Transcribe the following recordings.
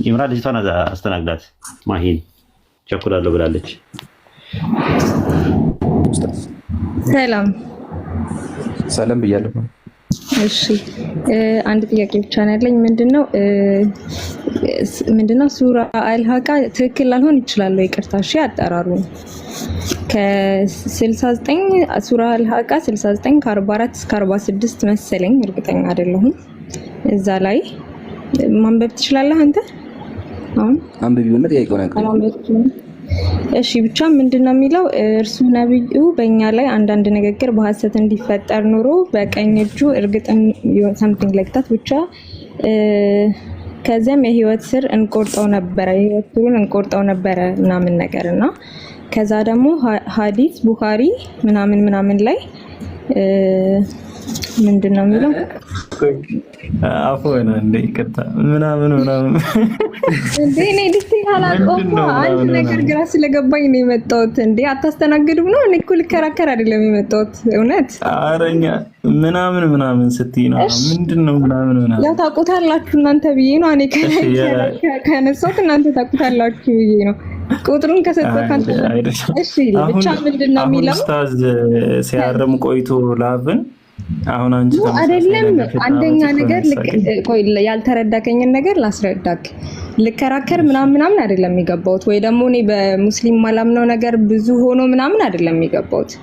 ኢምራን ልጅቷን አስተናግዳት። ማሂን ቸኩላለሁ ብላለች። ሰላም ሰላም ብያለሁ። እሺ አንድ ጥያቄ ብቻ ነው ያለኝ። ምንድነው ሱራ አልሃቃ ትክክል ላልሆን ይችላል፣ ይቅርታ። እሺ አጠራሩ ከ69 ሱራ አልሃቃ 69 ከ44 እስከ 46 መሰለኝ፣ እርግጠኛ አይደለሁም። እዛ ላይ ማንበብ ትችላለህ አንተ? አሁን አንብቢውና ጥያቄውን አቅርብ። እሺ ብቻ ምንድነው የሚለው? እርሱ ነብዩ በእኛ ላይ አንዳንድ ንግግር በሐሰት እንዲፈጠር ኑሮ በቀኝ እጁ እርግጥም something like that ብቻ ከዚያም የህይወት ስር እንቆርጠው ነበረ፣ የህይወት ስሩን እንቆርጠው ነበረ ምናምን ነገርና ከዛ ደግሞ ሐዲስ ቡኻሪ ምናምን ላይ ምንድነው የሚለው? አፎና እንደ ይቅርታ ምናምን እንዴ እኔ ልክ ያላቆፋ አንድ ነገር ግራ ስለገባኝ ነው የመጣሁት። እንዴ አታስተናግዱም ነው? እኔ እኮ ልከራከር አይደለም የመጣሁት እውነት። አረኛ ምናምን ስትይ ነው ምንድነው ምናምን ያው ታውቁታላችሁ እናንተ ብዬ ነው። እኔ ከነሳሁት እናንተ ታውቁታላችሁ ብዬ ነው። ቁጥሩን ከሰጠው ካንተ እሺ ብቻ ምንድነው የሚለው? ኡስታዝ ሲያርም ቆይቶ ላብን አሁን አንቺ አይደለም አንደኛ ነገር ቆይ ያልተረዳከኝን ነገር ላስረዳክ። ልከራከር ምናምን አይደለም የሚገባውት፣ ወይ ደግሞ እኔ በሙስሊም ማላምነው ነገር ብዙ ሆኖ ምናምን አይደለም የሚገባውት።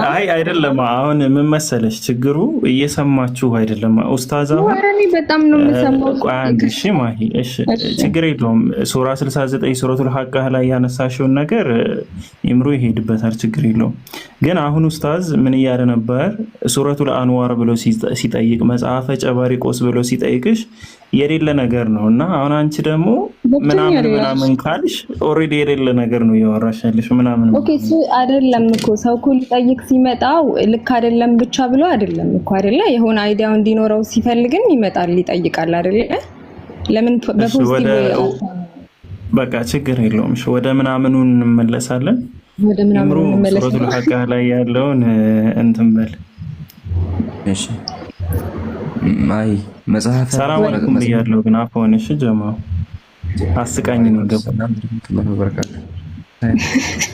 አይ አይደለም። አሁን ምን መሰለሽ ችግሩ እየሰማችሁ አይደለም። ኡስታዝ አሁን እኔ በጣም ነው የምሰማው። እሺ ማሂ እሺ ችግር የለውም። ሱራ 69 ሱረቱል ሐቃ ላይ ያነሳሽውን ነገር ይምሩ ይሄድበታል፣ ችግር የለውም። ግን አሁን ኡስታዝ ምን እያለ ነበር? ሱረቱል አንዋር ብሎ ሲጠይቅ መጽሐፈ ጨባሪቆስ ብሎ ሲጠይቅሽ የሌለ ነገር ነው እና አሁን አንቺ ደግሞ ምናምን ካልሽ ኦሬዲ የሌለ ነገር ነው እያወራሻለሽ ምናምን። ኦኬ እሱ አይደለም እኮ ሰው እኮ ሊጠይቅ ሲመጣ ልክ አይደለም ብቻ ብሎ አይደለም እኮ አይደለ? የሆነ አይዲያው እንዲኖረው ሲፈልግም ይመጣል ይጠይቃል አይደለ? ለምን በፖዚቲቭ በቃ ችግር የለውም። እሺ ወደ ምናምኑ እንመለሳለን። ወደ ምናምኑ እንመለሳለን። ሱረቱል ሐቃ ላይ ያለውን እንትን በል እሺ። ማይ መጽሐፍ ሰላም አለይኩም ብያለሁ፣ ግን አፎን እሺ ጀማው አስቃኝ ነው ገባ።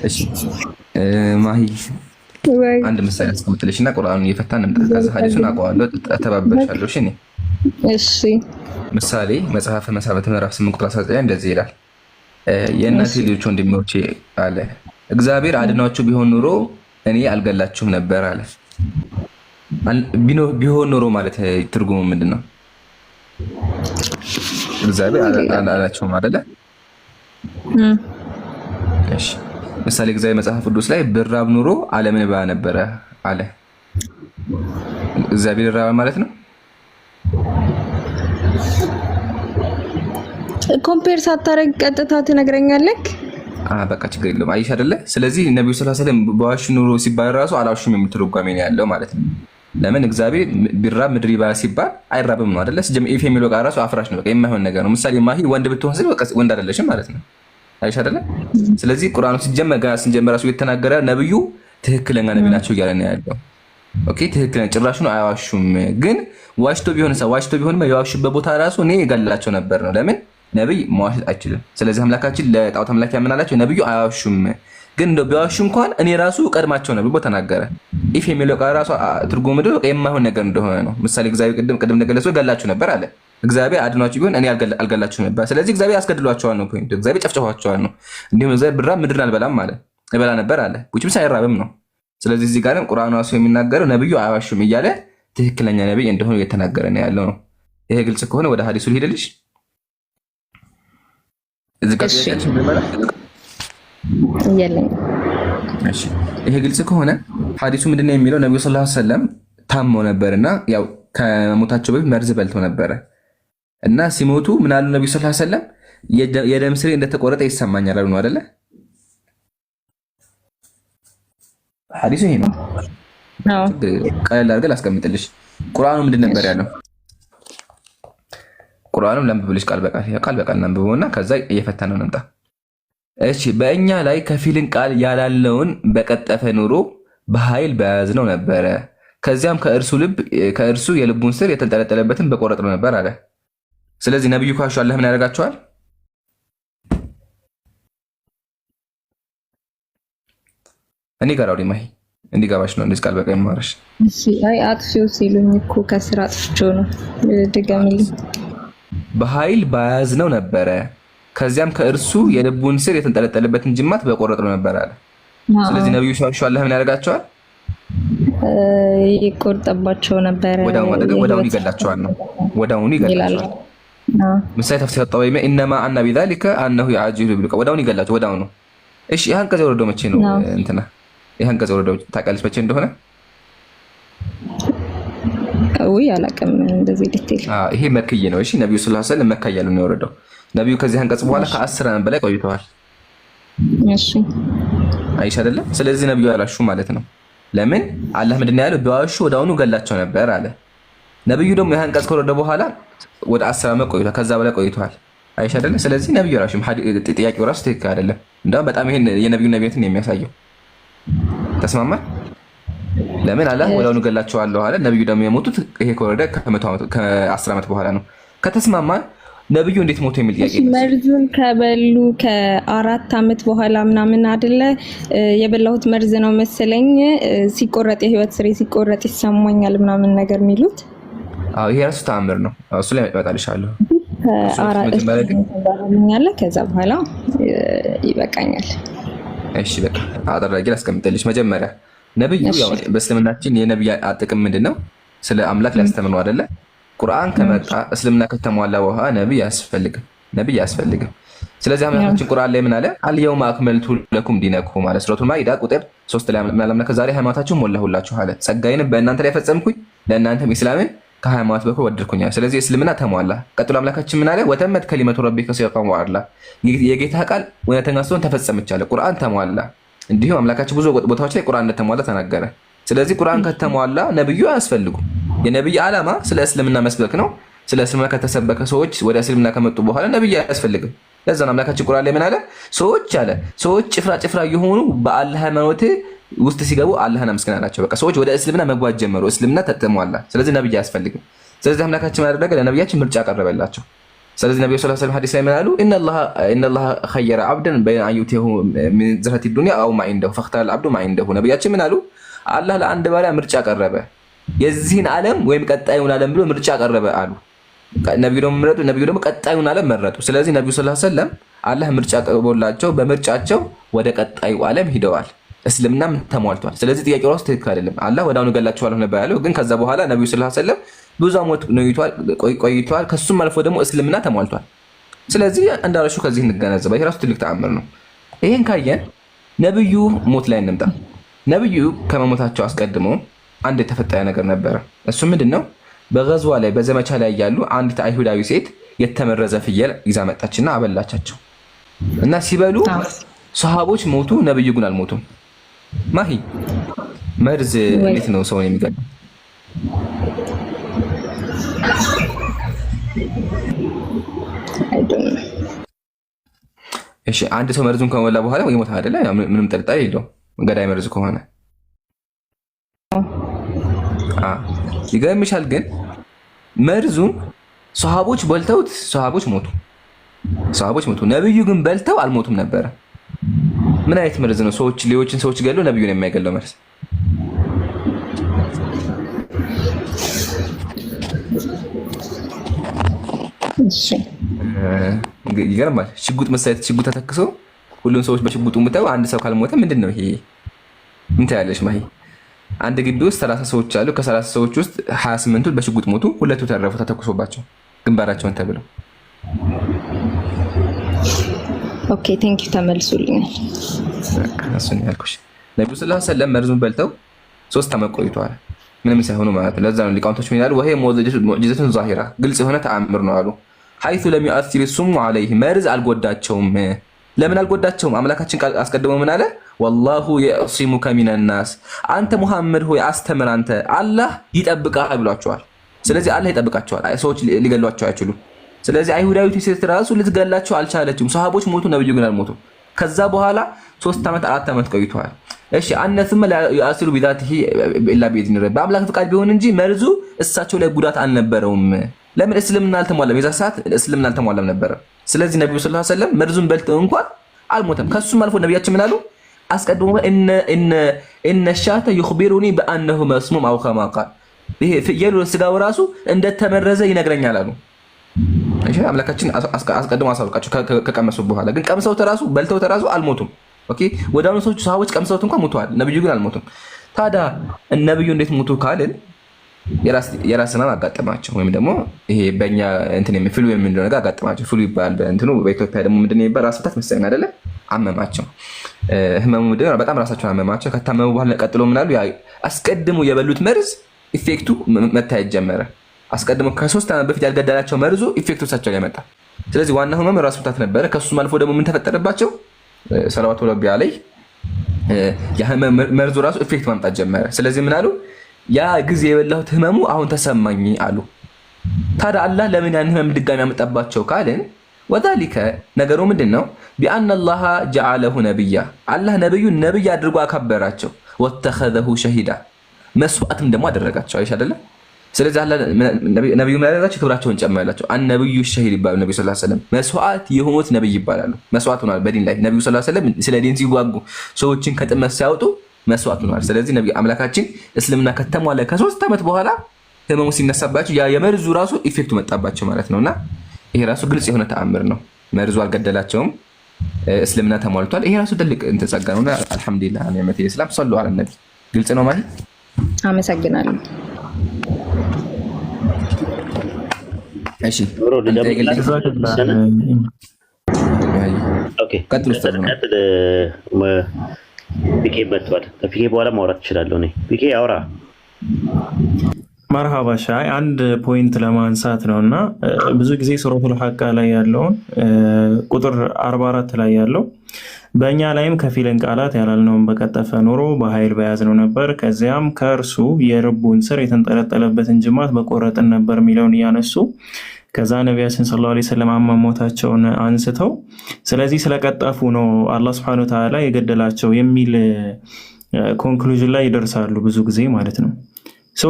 እሺ ማሂ አንድ ምሳሌ አስቀምጥልሽና ቁርአኑን እየፈታን እንምጣ። ከዛ ሐዲሱን አቋዋለሁ ተባበርሻለሁ። እሺ ምሳሌ መጽሐፈ መሳፍንት ምዕራፍ 8 ቁጥር 19 እንደዚህ ይላል። የእናቴ ልጆች ወንድሞቼ አለ እግዚአብሔር አድኗችሁ ቢሆን ኑሮ እኔ አልገላችሁም ነበር አለ። ቢሆን ኖሮ ማለት ትርጉሙ ምንድነው? እግዚአብሔር አላላቸውም አይደለ? እሺ ምሳሌ እግዚአብሔር መጽሐፍ ቅዱስ ላይ ብራብ ኑሮ ዓለምን ባያ ነበረ አለ። እግዚአብሔር ራብ ማለት ነው? ኮምፔር ሳታረግ ቀጥታ ትነግረኛለህ? በቃ ችግር የለውም። አይሽ አይደለ? ስለዚህ ነብዩ ሰለላሁ ዐለይሂ ወሰለም በዋሽ ኑሮ ሲባል ራሱ አላውሽም የሚል ትርጓሜ ነው ያለው ማለት ነው። ለምን እግዚአብሔር ቢራብ ምድር ይባል ሲባል አይራብም ነው አይደለ? ሲጀም ኢፍ የሚለው ቃል ራሱ አፍራሽ ነው፣ በቃ የማይሆን ነገር ነው። ምሳሌ ማሂ ወንድ ብትሆን ስለ በቃ ወንድ አይደለሽም ማለት ነው። አይሽ አይደለ? ስለዚህ ቁርአኑ ሲጀመር ራሱ የተናገረ ነብዩ ትክክለኛ ነብይ ናቸው እያለ ነው ያለው። ኦኬ ትክክለኛ ጭራሽ ነው አያዋሹም። ግን ዋሽቶ ቢሆን የዋሹበት ቦታ ራሱ እኔ እገላቸው ነበር ነው። ለምን ነብይ መዋሸት አይችልም። ስለዚህ አምላካችን ለጣዖት አምላክ ያመናላቸው ነብዩ አያዋሹም። ግን እንደው ቢዋሹ እንኳን እኔ ራሱ ቀድማቸው ነብይ ቦታ ተናገረ። ኢፍ የሚለው ቃል ራሱ ትርጉሙ ምንድን ነው? የማይሆን ነገር እንደሆነ ነው። ምሳሌ እግዚአብሔር ቅድም እንደገለጸው ገላችሁ ነበር አለ። እግዚአብሔር አድኗችሁ ቢሆን እኔ አልገላችሁ ነበር። ስለዚህ እግዚአብሔር አስገድሏቸዋል ነው ፖይንቱ። እግዚአብሔር ጨፍጨፏቸዋል ነው። እንዲሁም እግዚአብሔር ብራብ ምድርን አልበላም አለ፣ እበላ ነበር አለ። ውጭም ሳይራብም ነው። ስለዚህ እዚህ ጋርም ቁርአኑ ራሱ የሚናገረው ነብዩ አያዋሹም እያለ ትክክለኛ ነብይ እንደሆነ እየተናገረ ነው ያለው ነው። ይሄ ግልጽ ከሆነ ወደ ሐዲሱ ልሄድልሽ። ይሄ ግልጽ ከሆነ ሐዲሱ ምንድነው የሚለው? ነብዩ ሰለላሁ ዐለይሂ ወሰለም ታመው ነበርና ያው ከሞታቸው በፊት መርዝ በልተው ነበረ እና ሲሞቱ ምን አሉ ነብዩ ሰለላሁ ዐለይሂ ወሰለም? የደም ስሬ እንደተቆረጠ ይሰማኛል አሉ ነው አይደለ? ሐዲሱ ይሄ ነው። ቀለል አድርገን ላስቀምጥልሽ። ቁርአኑ ምንድን ነበር ያለው? ቁርአኑን ለምብብልሽ ቃል በቃል እናንብበውና ከዛ እየፈታን ነው እንምጣ። እሺ በእኛ ላይ ከፊልን ቃል ያላለውን በቀጠፈ ኑሮ በኃይል በያዝነው ነበረ። ከዚያም ከእርሱ የልቡን ስር የተንጠለጠለበትን በቆረጥነው ነበር አለ። ስለዚህ ነብዩ ካሹ አላህ ምን ያደርጋቸዋል? እኔ ጋር አውሪ ማሂ እንዲገባሽ ነው እንደዚህ ቃል በቃ ይማርሽ። እሺ አይ አጥፊው ሲሉኝ እኮ ከስራ አጥፍቼው ነው። ድገምልኝ። በኃይል ባያዝነው ነበረ ከዚያም ከእርሱ የልቡን ስር የተንጠለጠለበትን ጅማት በቆረጥነው ነበር አለ። ስለዚህ ነብዩ ካሹ አላህ ምን ያደርጋቸዋል? ይቆርጥባቸው ነበረ። ወዳውኑ ይገላቸዋል ነው። ወዳውኑ ይገላቸዋል። ምሳሌ ተፍሲር ጠወይመ ኢነማ አና ቢዛሊከ አነሁ ያጂሉ ቢልቀ ወዳውኑ ይገላቸው ወዳውኑ። እሺ ይሄን አንቀጽ ወረደው መቼ ነው እንትና ይሄን አንቀጽ ወረደው ታውቃለች መቼ እንደሆነ? ወይ አላውቅም እንደዚህ ዲቴል። ይሄ መክዬ ነው። እሺ ነብዩ ሰለላሁ ዐለይሂ ወሰለም መካ ያለው ነው የወረደው። ነብዩ ከዚህ አንቀጽ በኋላ ከ10 ዓመት በላይ ቆይተዋል። እሺ አይሽ አይደለም። ስለዚህ ነብዩ አላሹ ማለት ነው። ለምን አላህ ምንድነው ያለው? ቢዋሹ ወዳውኑ ገላቸው ነበር አለ። ነብዩ ደግሞ ይሄን አንቀጽ ከወረደ በኋላ ወደ 10 ዓመት ቆይቷል። ከዛ በላይ ቆይቷል። አይሽ አይደለም። ስለዚህ ነብዩ አላሹም። ጥያቄው ራሱ ትክክል አይደለም። እንደውም በጣም ይሄን የነብዩ ነብያትን የሚያሳየው ተስማማ። ለምን አላህ ወዳውኑ ገላቸዋለሁ አለ። ነብዩ ደግሞ የሞቱት ይሄ ከወረደ ከ10 ዓመት በኋላ ነው። ከተስማማን ነብዩ እንዴት ሞቱ የሚል ጥያቄ ነው። መርዙን ከበሉ ከ4 ዓመት በኋላ ምናምን አይደለ የበላሁት መርዝ ነው መሰለኝ ሲቆረጥ የህይወት ስሬ ሲቆረጥ ይሰማኛል ምናምን ነገር የሚሉት። ይሄ ራሱ ተአምር ነው። እሱ ላይ እመጣልሻለሁ። ከዛ በኋላ ይበቃኛል። እሺ በቃ አደረጋጊ ላስቀምጥልሽ። መጀመሪያ ነብዩ ያው በእስልምናችን የነብይ ጥቅም ምንድነው? ስለ አምላክ ሊያስተምር ነው አይደለ? ቁርአን ከመጣ እስልምና ከተሟላ በኋላ ነብይ አያስፈልግም። ስለዚህ አምላካችን ቁርአን ላይ ምን አለ? አልየውመ አክመልቱ ለኩም ዲነኩም ማለት ሱረቱል ማኢዳ ቁጥር 3 ላይ አምላክ ዛሬ ሃይማኖታችሁን ሞላሁላችሁ አለ። ጸጋዬን በእናንተ ላይ ፈጸምኩኝ ለእናንተም ኢስላምን ከሃይማኖት በኩል ወደድኩኛል። ስለዚህ እስልምና ተሟላ። ቀጥሎ አምላካችን ምን አለ? ወተመት ከሊመቱ ረቢከ ሲድቀን ወዐድላ የጌታ ቃል እውነተኛ ስትሆን ተፈጸመች አለ። ቁርአን ተሟላ። እንዲሁም አምላካችን ብዙ ቦታዎች ላይ ቁርአን እንደተሟላ ተናገረ። ስለዚህ ቁርአን ከተሟላ ነብዩ አያስፈልጉም። የነብይ ዓላማ ስለ እስልምና መስበክ ነው። ስለ እስልምና ከተሰበከ ሰዎች ወደ እስልምና ከመጡ በኋላ ነብይ አያስፈልግም። ለዛ ነው አምላካችን ቁርአን ላይ ምን አለ? ሰዎች ጭፍራ የሆኑ በአላህ ሃይማኖት ውስጥ ሲገቡ አላህን አመስግን አላቸው። በቃ ሰዎች ወደ እስልምና መግባት ጀመሩ። እስልምና ተሟላ። ስለዚህ ነብይ አያስፈልግም። ስለዚህ አምላካችን ያደረገ ለነብያችን ምርጫ ቀረበላቸው። ስለዚህ ነብዩ ሰለላሁ ዐለይሂ ወሰለም ሐዲስ ላይ ምን አሉ? ኢነላህ ኸየረ ዐብደን በይነ አን ዩቲሁ ሚን ዝህረቲ ዱንያ አው ማ ዒንደሁ ፈኽተረ አልዐብዱ ማ ዒንደሁ። ነብያችን ምን አሉ? አላህ ለአንድ ባሪያ ምርጫ ቀረበ፣ የዚህን ዓለም ወይም ቀጣዩን ዓለም ብሎ ምርጫ ቀረበ አሉ። ነብዩ ደግሞ ቀጣዩን ዓለም መረጡ። ስለዚህ ነብዩ ሰለላሁ ዐለይሂ ወሰለም አላህ ምርጫ ቀርቦላቸው በምርጫቸው ወደ ቀጣዩ ዓለም ሂደዋል። እስልምናም ተሟልቷል። ስለዚህ ጥያቄው ራሱ ትክክል አይደለም። አላህ ወዳውኑ ገላቸዋለሁ ነበር ያለው፣ ግን ከዛ በኋላ ነብዩ ሰለላሁ ዐለይሂ ወሰለም ብዙ ዓመት ቆይቷል። ከሱም አልፎ ደግሞ እስልምና ተሟልቷል። ስለዚህ እንዳልሹ ከዚህ እንገነዘባ። ይሄ ራሱ ትልቅ ተአምር ነው። ይሄን ካየን ነብዩ ሞት ላይ እንምጣ። ነብዩ ከመሞታቸው አስቀድሞ አንድ የተፈጠረ ነገር ነበረ። እሱ ምንድነው? በገዝዋ ላይ በዘመቻ ላይ ያሉ አንዲት አይሁዳዊ ሴት የተመረዘ ፍየል ይዛ መጣችና አበላቻቸው እና ሲበሉ ሰሃቦች ሞቱ፣ ነብዩ ግን አልሞቱም። ማሂ መርዝ እንዴት ነው ሰውን የሚገድለው? እሺ አንድ ሰው መርዙን ከሞላ በኋላ ይሞታል አይደለ? ምንም ጥርጣሬ የለውም ገዳይ መርዝ ከሆነ። ይገርምሻል ግን መርዙን ሰሃቦች በልተውት ሰሃቦች ሞቱ። ነብዩ ግን በልተው አልሞቱም ነበረ። ምን አይነት መርዝ ነው? ሌሎችን ሰዎች ገለው ነብዩን የማይገለው መርዝ? ይገርማል። ሽጉጥ መሳየት ሽጉጥ ተተክሶ ሁሉም ሰዎች በሽጉጡ ሙተው አንድ ሰው ካልሞተ ምንድን ነው ይሄ? ምን ታያለሽ ማሂ? አንድ ግቢ ውስጥ 30 ሰዎች አሉ። ከ30 ሰዎች ውስጥ 28ቱ በሽጉጥ ሞቱ፣ 2ቱ ተረፉ ተተኩሶባቸው ግንባራቸውን ተብለው። ኦኬ ቴንክ ዩ ተመልሶልኛል። እሱን ያልኩሽ ነብዩ ሰለላሁ ዐለይሂ ወሰለም መርዙን በልተው 3 ዓመት ቆይተዋል ምንም ሳይሆኑ ማለት ነው። ለዛ ነው ሊቃውንቶች ምን ይላሉ? ወሄ ሙዕጂዘቱን ዛሂራ ግልጽ የሆነ ተአምር ነው አሉ። ሐይቱ ለም ይአሲር ሱሙ ዐለይሂ መርዝ አልጎዳቸውም። ለምን አልጎዳቸውም? አምላካችን አስቀድሞ ምን አለ? ወላሁ የዕሲሙከ ሚነናስ፣ አንተ ሙሐመድ ሆይ አስተምር፣ አንተ አላህ ይጠብቃል ብሏቸዋል። ስለዚህ አላህ ይጠብቃቸዋል፣ ሰዎች ሊገሏቸው አይችሉም። ስለዚህ አይሁዳዊቱ ሴት ራሱ ልትገላቸው አልቻለችም። ሰሃቦች ሞቱ፣ ነብዩ ግን አልሞቱም። ከዛ በኋላ 3 ዓመት 4 ዓመት ቆይተዋል። እሺ አነስም ያሲሩ ቢዛቲሂ ኢላ ቢኢዝኒ ረቢ በአምላክ ፍቃድ ቢሆን እንጂ መርዙ እሳቸው ላይ ጉዳት አልነበረውም። ለምን እስልምና አልተሟላም? የዛ ሰዓት እስልምና አልተሟላም ነበር። ስለዚህ ነብዩ ሰለላሁ ዐለይሂ ወሰለም መርዙን በልተው እንኳን አልሞተም። ከሱም አልፎ ነብያችን ምን አሉ? አስቀድሞ እነ ሻተ ይخبروني بانه مسموم او كما قال ይሄ ፍየሉ ስጋው ራሱ እንደተመረዘ ይነግረኛል አሉ። እሺ አምላካችን አስቀድሞ አሳውቃቸው ከቀመሱ በኋላ ግን ቀምሰው ተራሱ በልተው ተራሱ አልሞቱም። ኦኬ ወዳውን ሰዎች ቀምሰውት እንኳን ሞተዋል። ነብዩ ግን አልሞቱም። ታዲያ ነብዩ እንዴት ሞቱ ካልን የራስና አጋጠማቸው ወይም ደግሞ ይሄ በእኛ እንትን ፍሉ የምንለው ነገር አጋጠማቸው። ፍሉ ይባላል በእንትኑ በኢትዮጵያ ደግሞ ምንድነው ይባል ራስ ምታት መሰለኝ አይደለ? አመማቸው። ህመሙ ደግሞ በጣም ራሳቸውን አመማቸው። ከታመሙ በኋላ ቀጥሎ ምን አሉ? አስቀድሞ የበሉት መርዝ ኢፌክቱ መታየት ጀመረ። አስቀድሞ ከ3 ዓመት በፊት ያልገደላቸው መርዙ ኢፌክቱ እሳቸው ላይ መጣ። ስለዚህ ዋና ህመም ራስ ምታት ነበረ። ከሱም አልፎ ደግሞ ምን ተፈጠረባቸው? ሰለዋቱ ረቢ ዐለይሂ የህመም መርዙ ራሱ ኢፌክት ማምጣት ጀመረ። ስለዚህ ምን አሉ? ያ ጊዜ የበላሁት ህመሙ አሁን ተሰማኝ አሉ። ታዲያ አላህ ለምን ያን ህመም ድጋሚ ያመጣባቸው ካልን ወዛሊከ ነገሩ ምንድነው? ቢአን አላህ ጀዐለሁ ነብያ አላህ ነብዩን ነብይ አድርጎ አከበራቸው። ወተኸዘሁ ሸሂዳ መስዋዕትም ደግሞ አደረጋቸው። አይሽ አይደለ? ስለዚህ አላህ ነብዩ ማለታቸው ክብራቸውን ጨመረላቸው። ነብዩ ሸሂድ ይባላሉ። ነብዩ ሰለላሁ ዐለይሂ ወሰለም መስዋዕት የሆኑት ነብይ ይባላሉ። መስዋዕት ሆኗል በዲን ላይ ነብዩ ሰለላሁ ዐለይሂ ወሰለም ስለ ዲን ሲዋጉ ሰዎችን ከጥመት ሲያወጡ መስዋዕት ሆኗል። ስለዚህ ነብዩ አምላካችን እስልምና ከተሟላ ከ3 ዓመት በኋላ ህመሙ ሲነሳባቸው ያ የመርዙ ራሱ ኢፌክቱ መጣባቸው ማለት ነውና ይሄ ራሱ ግልጽ የሆነ ተአምር ነው። መርዙ አልገደላቸውም፣ እስልምና ተሟልቷል። ይሄ ራሱ ትልቅ እንተጸጋ ነውና አልሐምዱሊላህ ኒዕመተ ኢስላም ሰሉ ዐለ ነቢ። ግልጽ ነው ማለት አመሰግናለሁ። እሺ ፒኬ መጥቷል። ከፒኬ በኋላ ማውራት እችላለሁ እኔ። ፒኬ አውራ። መርሃባ ሻይ አንድ ፖይንት ለማንሳት ነውና ብዙ ጊዜ ሱረቱል ሐቃ ላይ ያለውን ቁጥር 44 ላይ ያለው በእኛ ላይም ከፊልን ቃላት ያላልነውን በቀጠፈ ኖሮ በኃይል በያዝነው ነበር፣ ከዚያም ከእርሱ የልቡን ስር የተንጠለጠለበትን ጅማት በቆረጥን ነበር የሚለውን እያነሱ ከዛ ነቢያችን ሰለላሁ ዐለይሂ ወሰለም አሟሟታቸውን አንስተው ስለዚህ ስለቀጠፉ ነው አላህ ሱብሓነሁ ወተዓላ የገደላቸው የሚል ኮንክሉዥን ላይ ይደርሳሉ ብዙ ጊዜ ማለት ነው።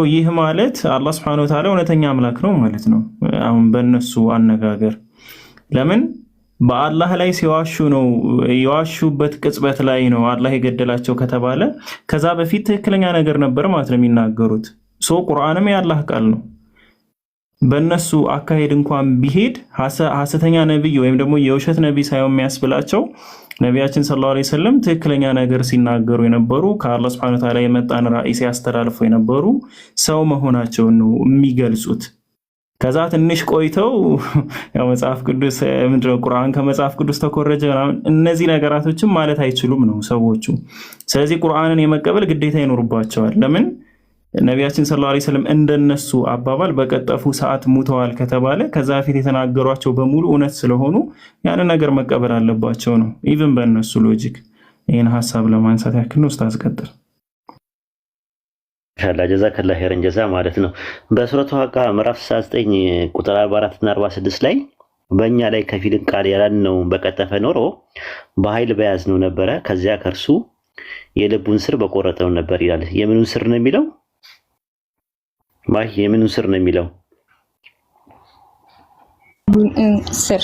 ይህ ማለት አላህ ሱብሓነሁ ወተዓላ እውነተኛ አምላክ ነው ማለት ነው። አሁን በእነሱ አነጋገር ለምን በአላህ ላይ ሲዋሹ ነው የዋሹበት ቅጽበት ላይ ነው አላህ የገደላቸው ከተባለ ከዛ በፊት ትክክለኛ ነገር ነበር ማለት ነው የሚናገሩት። ቁርአንም የአላህ ቃል ነው። በእነሱ አካሄድ እንኳን ቢሄድ ሐሰተኛ ነብይ ወይም ደግሞ የውሸት ነብይ ሳይሆን የሚያስብላቸው ነቢያችን ሰለላሁ ዐለይሂ ወሰለም ትክክለኛ ነገር ሲናገሩ የነበሩ ከአላህ ሱብሓነሁ ወተዓላ የመጣን ራእይ ሲያስተላልፉ የነበሩ ሰው መሆናቸውን ነው የሚገልጹት። ከዛ ትንሽ ቆይተው ያው መጽሐፍ ቅዱስ ምንድነው ቁርአን ከመጽሐፍ ቅዱስ ተኮረጀ ምናምን እነዚህ ነገራቶችን ማለት አይችሉም ነው ሰዎቹ። ስለዚህ ቁርአንን የመቀበል ግዴታ ይኖርባቸዋል። ለምን ነቢያችን ሰለላሁ ዐለይሂ ወሰለም እንደነሱ አባባል በቀጠፉ ሰዓት ሙተዋል ከተባለ ከዛ በፊት የተናገሯቸው በሙሉ እውነት ስለሆኑ ያንን ነገር መቀበል አለባቸው ነው ኢቭን በእነሱ ሎጂክ። ይህን ሀሳብ ለማንሳት ያክል ነው። ኡስታዝ ቀጥል። ኢንሻአላህ ጀዛከላህ ኸይረን ጀዛ ማለት ነው። በሱረቱ ሐቃ ምዕራፍ 69 ቁጥር 44 እና 46 ላይ በእኛ ላይ ከፊልን ቃል ያላልነው በቀጠፈ ኖሮ በኃይል በያዝነው ነበረ፣ ከዚያ ከእርሱ የልቡን ስር በቆረጠው ነበር ይላል። የምኑን ስር ነው የሚለው? የምኑን ስር ነው የሚለው? ስር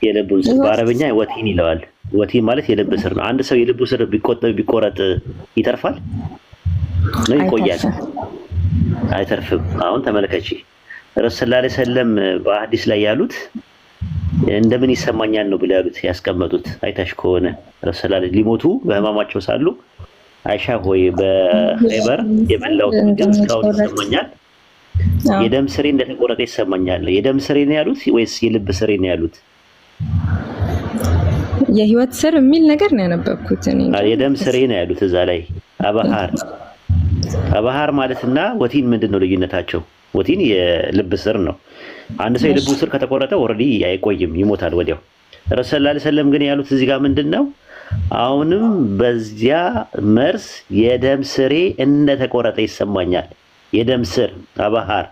የልቡን ስር በአረበኛ ወቲን ይለዋል። ወቲን ማለት የልብ ስር ነው። አንድ ሰው የልቡ ስር ቢቆረጥ ይተርፋል ነው ይቆያል? አይተርፍም። አሁን ተመልከቺ ረሱል ሰለላሁ ዐለይሂ ወሰለም በሐዲስ ላይ ያሉት እንደምን ይሰማኛል ነው ብለው ያሉት ያስቀመጡት። አይታሽ ከሆነ ረሱል ሊሞቱ በህማማቸው ሳሉ አይሻ ሆይ በኸይበር የበላሁት ምግብ እስካሁን ይሰማኛል፣ የደም ስሬ እንደተቆረጠ ይሰማኛል። የደም ስሬ ነው ያሉት ወይስ የልብ ስሬ ነው ያሉት? የህይወት ስር የሚል ነገር ነው ያነበብኩት እኔ። የደም ስሬ ነው ያሉት እዛ ላይ። አባሃር ማለትና ወቲን ምንድነው ልዩነታቸው? ወቲን የልብ ስር ነው። አንድ ሰው የልቡ ስር ከተቆረጠ ኦልሬዲ አይቆይም፣ ይሞታል ወዲያው። ረሱል ሰለላሁ ዐለይሂ ወሰለም ግን ያሉት እዚህ ጋር ምንድነው? አሁንም በዚያ መርስ የደም ስሬ እንደተቆረጠ ይሰማኛል። የደም ስር አባሃር።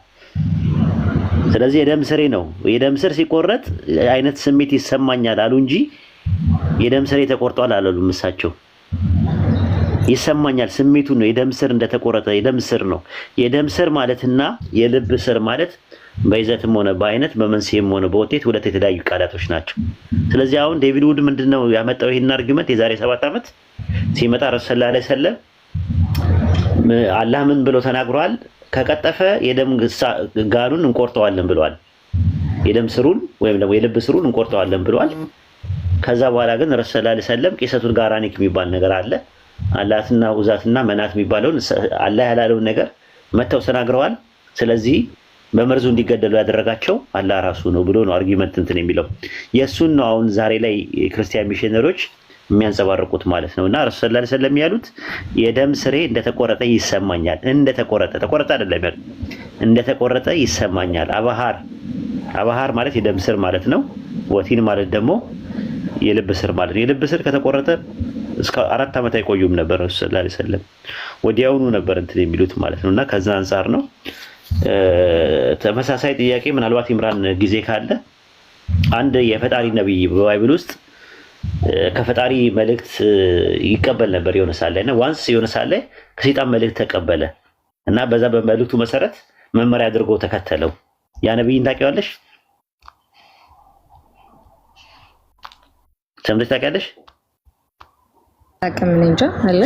ስለዚህ የደም ስሬ ነው። የደም ስር ሲቆረጥ አይነት ስሜት ይሰማኛል አሉ እንጂ የደም ስሬ ተቆርጧል አላሉም እሳቸው። ይሰማኛል ስሜቱ ነው። የደም ስር እንደተቆረጠ የደም ስር ነው። የደም ስር ማለትና የልብ ስር ማለት በይዘትም ሆነ በአይነት በመንስኤም ሆነ በውጤት ሁለት የተለያዩ ቃላቶች ናቸው። ስለዚህ አሁን ዴቪድ ውድ ምንድነው ያመጣው ይሄን አርጊመንት የዛሬ 7 ዓመት ሲመጣ ረሱል ሰለላሁ ዐለይሂ ወሰለም አላህ ምን ብሎ ተናግሯል? ከቀጠፈ የደም ጋኑን እንቆርጠዋለን ብለዋል። የደም ስሩን ወይም ደግሞ የልብ ስሩን እንቆርጠዋለን ብለዋል። ከዛ በኋላ ግን ረሱል ሰለላሁ ዐለይሂ ወሰለም ቂሰቱል ጋራኒክ የሚባል ነገር አለ። አላትና ውዛትና መናት የሚባለውን አላህ ያላለውን ነገር መተው ተናግረዋል። ስለዚህ በመርዙ እንዲገደሉ ያደረጋቸው አላህ ራሱ ነው ብሎ ነው አርጊመንት እንትን የሚለው የሱን ነው። አሁን ዛሬ ላይ ክርስቲያን ሚሽነሮች የሚያንጸባርቁት ማለት ነውና ረሱል ሰለላሁ ዐለይሂ ወሰለም ያሉት የደም ስሬ እንደተቆረጠ ይሰማኛል። ተቆረጠ አይደለም ያሉት፣ እንደተቆረጠ ይሰማኛል። አባሃር ማለት የደም ስር ማለት ነው። ወቲን ማለት ደግሞ የልብ ስር ማለት ነው። የልብ ስር ከተቆረጠ እስከ 4 ዓመት አይቆዩም ነበር ረሱል ሰለላሁ ዐለይሂ ወሰለም፣ ወዲያውኑ ነበር እንትን የሚሉት ማለት ነውና ከዛ አንፃር ነው። ተመሳሳይ ጥያቄ ምናልባት ኢምራን ጊዜ ካለ አንድ የፈጣሪ ነብይ በባይብል ውስጥ ከፈጣሪ መልእክት ይቀበል ነበር የሆነ ሳለ እና ዋንስ የሆነ ሳለ ከሰይጣን መልእክት ተቀበለ እና በዛ በመልእክቱ መሰረት መመሪያ አድርጎ ተከተለው። ያ ነብይ ታውቂዋለሽ? ሰምተሽ ታውቂያለሽ? አቀምን እንጃ አለ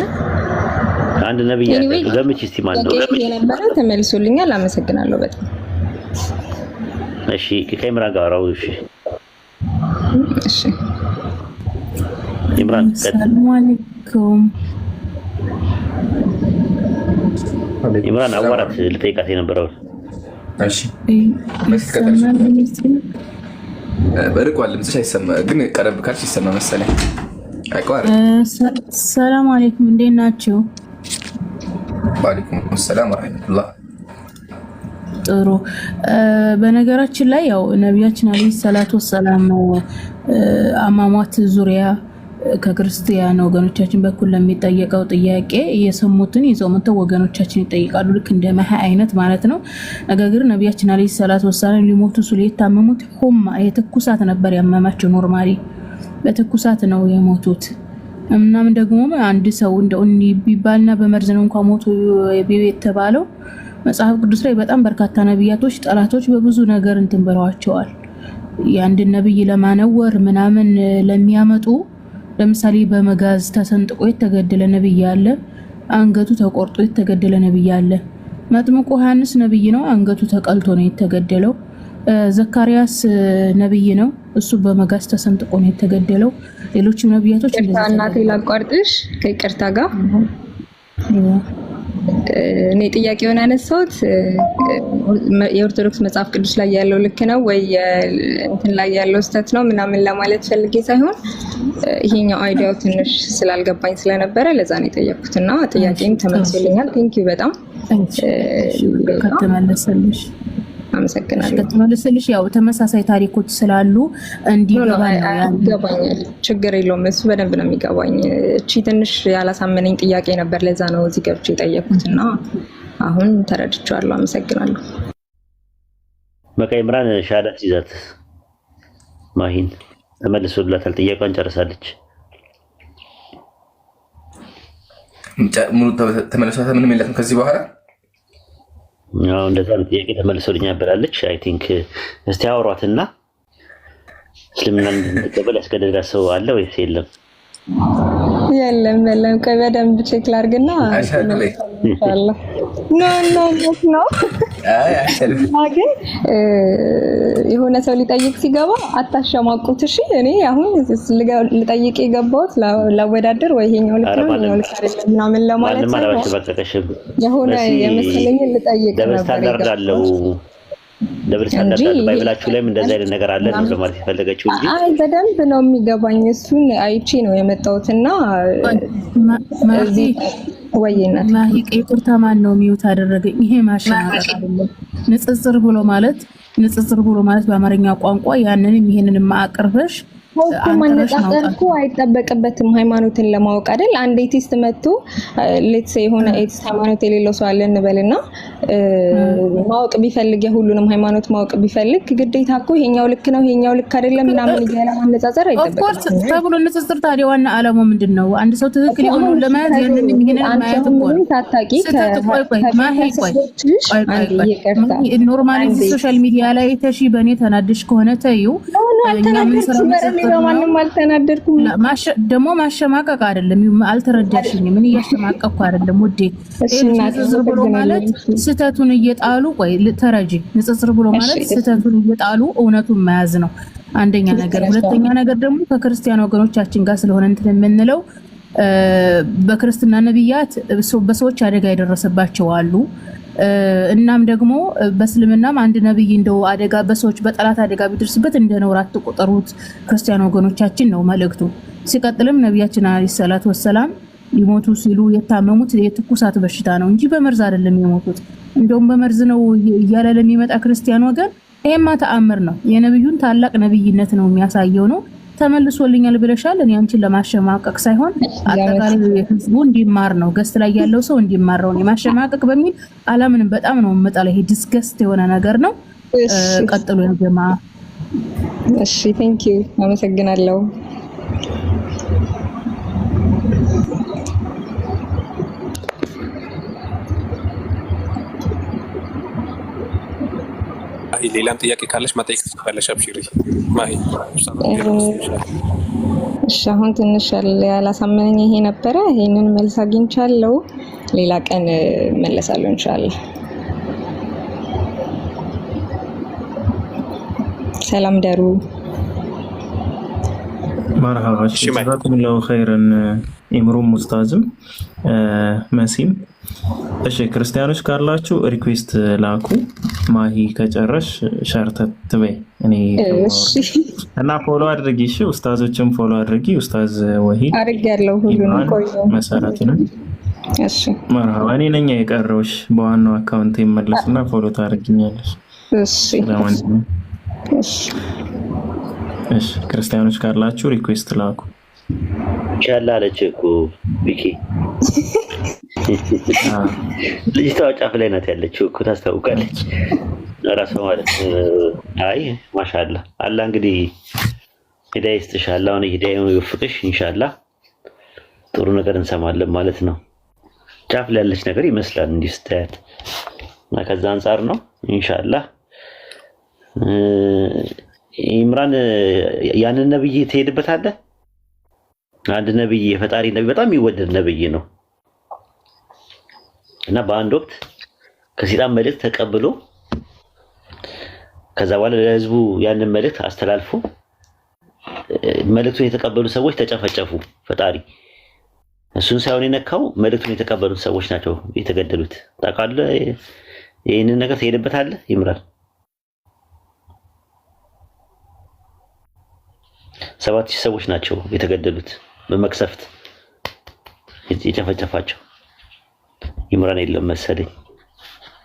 አንድ ነብይ ገምች እስቲ ማን ነው የነበረ? ተመልሶልኛል። አመሰግናለሁ በጣም እሺ። ከኢምራን ጋር አውራው። እሺ ኢምራን ሰላም አለይኩም። ኢምራን አዋራት ልጠይቃት የነበረው እሺ በርቋል። ድምፅሽ አይሰማ ግን ቀረብ ካልሽ ይሰማ መሰለኝ። ሰላም አለይኩም እንዴት ናችሁ? ወአለይኩም ሰላም ወራህመቱላህ። ጥሩ። በነገራችን ላይ ያው ነቢያችን አለይሂ ሰላቱ ወሰላም አሟሟት ዙሪያ ከክርስቲያን ወገኖቻችን በኩል ለሚጠየቀው ጥያቄ የሰሙትን ይዘው መተው ወገኖቻችን ይጠይቃሉ፣ ልክ እንደ መሀ አይነት ማለት ነው። ነገር ግን ነቢያችን አለይሂ ሰላቱ ወሰላም ሊሞቱ ሲሉ የታመሙት ሁማ የትኩሳት ነበር ያመማቸው። ኖርማሊ በትኩሳት ነው የሞቱት። እናም ደግሞ አንድ ሰው እንደው ቢባልና በመርዝ ነው እንኳን ሞቱ የተባለው መጽሐፍ ቅዱስ ላይ በጣም በርካታ ነቢያቶች ጠላቶች በብዙ ነገር እንትን ብለዋቸዋል። የአንድ ነብይ ለማነወር ምናምን ለሚያመጡ ለምሳሌ በመጋዝ ተሰንጥቆ የተገደለ ነብይ አለ። አንገቱ ተቆርጦ የተገደለ ነብይ አለ። መጥምቁ ዮሐንስ ነብይ ነው፣ አንገቱ ተቀልቶ ነው የተገደለው። ዘካርያስ ነብይ ነው፣ እሱ በመጋዝ ተሰንጥቆ ነው የተገደለው። ሌሎችም ነብያቶች እንደዛ እናቴ ላቋርጥሽ ከይቅርታ ጋር እኔ ጥያቄውን አነሳሁት የኦርቶዶክስ መጽሐፍ ቅዱስ ላይ ያለው ልክ ነው ወይ እንትን ላይ ያለው ስህተት ነው ምናምን ለማለት ፈልጌ ሳይሆን ይሄኛው አይዲያው ትንሽ ስላልገባኝ ስለነበረ ለዛ ነው የጠየኩትና ጥያቄም ተመልሶልኛል። ቴንኪው በጣም ከተመለሰልሽ አመሰግናለሁ። ከተመለሰልሽ ያው ተመሳሳይ ታሪኮች ስላሉ እንዲገባኝ ይገባኛል። ችግር የለውም እሱ በደንብ ነው የሚገባኝ። እቺ ትንሽ ያላሳመነኝ ጥያቄ ነበር፣ ለዛ ነው እዚህ ገብቼ የጠየኩትና አሁን ተረድቻለሁ። አመሰግናለሁ። በቃ ኢምራን ሻዳት ይዛት ማሂን ተመልሶላታል። ጥያቄዋን ጨርሳለች። ሙሉ ተመልሷታ ምንም የለትም ከዚህ በኋላ ያው እንደዛ ጥያቄ ተመልሶልኛል ብላለች። አይ ቲንክ እስቲ አውሯትና እስልምናን እንድትቀበል ያስገደዳት ሰው አለ ወይስ የለም? የለም። ቆይ በደንብ ቼክ ላድርግና ኢንሻአላህ ኖ ግን የሆነ ሰው ሊጠይቅ ሲገባ አታሸማቁት። እሺ እኔ አሁን ልጠይቅ የገባሁት ላወዳደር ወይ ይሄኛው ልክ ነው ይሄኛው ልክ አይደለም ምናምን ለማለት ነው። የሆነ የመሰለኝን ልጠይቅ ነበር። ደብል ስታንዳርድ ባይብላችሁ ላይም እንደዛ አይነት ነገር አለ ነው ለማለት የፈለገችው እንጂ አይ በደንብ ነው የሚገባኝ። እሱን አይቼ ነው የመጣሁትና እዚህ ወይናት ማሂቅ ይቅርታ ማን ነው ሚውት አደረገኝ? ይሄ ማሽናት አይደለም። ንጽጽር ብሎ ማለት በአማርኛ ቋንቋ ያንንም ይሄንንም አቅርበሽ ማነጻጸርኩ አይጠበቅበትም ሃይማኖትን ለማወቅ አይደል? አንድ ኤቲስት መጥቶ ሌትስ ሴ የሆነ ኤቲስት ሃይማኖት የሌለው ሰው አለ እንበልና ማወቅ ቢፈልግ የሁሉንም ሃይማኖት ማወቅ ቢፈልግ ግዴታ እኮ ይሄኛው ልክ ነው ይሄኛው ልክ አይደለም ምናምን እያለ ማነጻጸር አይጠበቅም። ኦፍ ኮርስ ተብሎ ንጽጽር ታዲያ ዋና ዓላማው ምንድነው? አንድ ሰው ትክክል የሆነው ለማየት ይሄንን ማየት እኮ ነው። ታጣቂ ኖርማሊ ሶሻል ሚዲያ ላይ ተሺ በኔ ተናድሽ ከሆነ ተዩ እኛ ምን ሰራው ማንንም አልተናደድኩም። ደሞ ማሸማቀቅ አይደለም። አልተረዳሽኝም። ምን እያሸማቀቅኩ አይደለም ውዴ። ንጽጽር ብሎ ማለት ስተቱን እየጣሉ ተረጂ። ንጽጽር ብሎ ማለት ስተቱን እየጣሉ እውነቱን መያዝ ነው አንደኛ ነገር። ሁለተኛ ነገር ደግሞ ከክርስቲያን ወገኖቻችን ጋር ስለሆነ እንትን የምንለው በክርስትና ነብያት በሰዎች አደጋ የደረሰባቸው አሉ። እናም ደግሞ በእስልምናም አንድ ነብይ እንደው አደጋ በሰዎች በጠላት አደጋ ቢደርስበት እንደነውር አትቆጠሩት ክርስቲያን ወገኖቻችን ነው መልእክቱ። ሲቀጥልም ነብያችን አለይሂ ሰላቱ ወሰላም ይሞቱ ሲሉ የታመሙት የትኩሳት በሽታ ነው እንጂ በመርዝ አይደለም የሞቱት። እንደውም በመርዝ ነው እያለ ለሚመጣ ክርስቲያን ወገን ይሄማ ተአምር ነው። የነብዩን ታላቅ ነብይነት ነው የሚያሳየው ነው። ተመልሶልኛል ብለሻል። እኔ አንቺን ለማሸማቀቅ ሳይሆን አጠቃላይ ህዝቡ እንዲማር ነው። ገስት ላይ ያለው ሰው እንዲማር ነው። ማሸማቀቅ በሚል አላምንም። በጣም ነው መጣለ። ይሄ ዲስገስት የሆነ ነገር ነው። ቀጥሎ ያጀማ። እሺ ቴንክ ዩ አመሰግናለሁ። ሌላም ጥያቄ ካለሽ መጠየቅ ትችላለሽ። አብሽሪ ማሂ። እሺ አሁን ትንሽ ያላሳመነኝ ይሄ ነበረ። ይሄንን መልስ አግኝቻለሁ። ሌላ ቀን መለሳለሁ ኢንሻአላህ። ሰላም ደሩ። መርሃባ። ጀዛኩሙላሁ ኸይረን ኢምሩም ሙስታዝም መሲም። እሺ ክርስቲያኖች ካላችሁ ሪኩዌስት ላኩ። ማሂ ከጨረሽ ሸርተት በይ። እኔ እና ፎሎ አድርጊ። እሺ ኡስታዞችን ፎሎ አድርጊ። ኡስታዝ ወሂድ አድርጋለሁ ሁሉንም ቆዩ መሰረቱን። እሺ መርሃባ። እኔ ነኝ የቀረውሽ። በዋናው አካውንት ይመለስና ፎሎ ታደርጊኛለሽ። እሺ እሺ እሺ ክርስቲያኖች ካላችሁ ሪኩዌስት ላኩ። ቻላ አለች እኮ ቢኪ ልጅቷ ጫፍ ላይ ናት ያለችው እኮ ታስታውቃለች እራሷ ማለት። አይ ማሻአላ አላህ እንግዲህ ሂዳያ ይስጥሽ። አላህ ነው ሂዳያውን ይወፍቅሽ። ኢንሻአላህ ጥሩ ነገር እንሰማለን ማለት ነው። ጫፍ ላይ ያለች ነገር ይመስላል እንዲህ ስታያት እና ከዛ አንፃር ነው ኢንሻአላህ። ኢምራን ያንን ነብይ ትሄድበታለህ። አንድ ነብይ የፈጣሪ ነብይ በጣም የሚወደድ ነብይ ነው እና በአንድ ወቅት ከሰይጣን መልእክት ተቀብሎ ከዛ በኋላ ለህዝቡ ያንን መልእክት አስተላልፎ መልእክቱን የተቀበሉ ሰዎች ተጨፈጨፉ። ፈጣሪ እሱን ሳይሆን የነካው መልእክቱን የተቀበሉት ሰዎች ናቸው የተገደሉት። ታውቃለህ? ይሄንን ነገር ትሄድበታለህ ይምራል። 7000 ሰዎች ናቸው የተገደሉት በመክሰፍት የጨፈጨፋቸው። ኢምራን የለም መሰለኝ።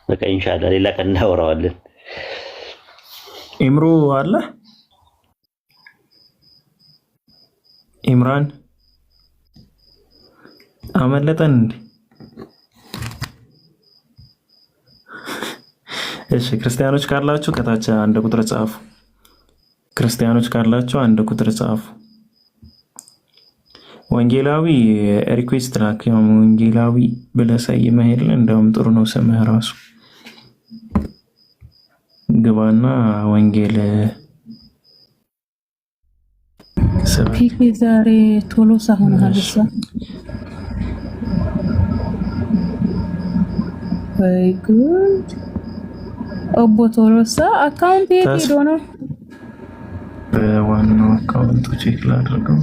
በቃ ኢንሻአላህ ሌላ ቀን እናወራዋለን። ኢምሩ አለ ኢምራን አመለጠን እንዴ? እሺ ክርስቲያኖች ካላችሁ ከታች አንድ ቁጥር ጻፉ። ክርስቲያኖች ካላችሁ አንድ ቁጥር ጻፉ። ወንጌላዊ ሪኩዌስት ላክ። ወንጌላዊ ብለህ ሰይመህ የለ እንደውም ጥሩ ነው ስምህ ራሱ። ግባና ወንጌል ፒፒ ዛሬ ቶሎሳ ሆነሃል። ወይ ጉድ! ኦቦ ቶሎሳ አካውንት የት ሄዶ ነው? በዋናው አካውንቱ ቼክ ላድርገው።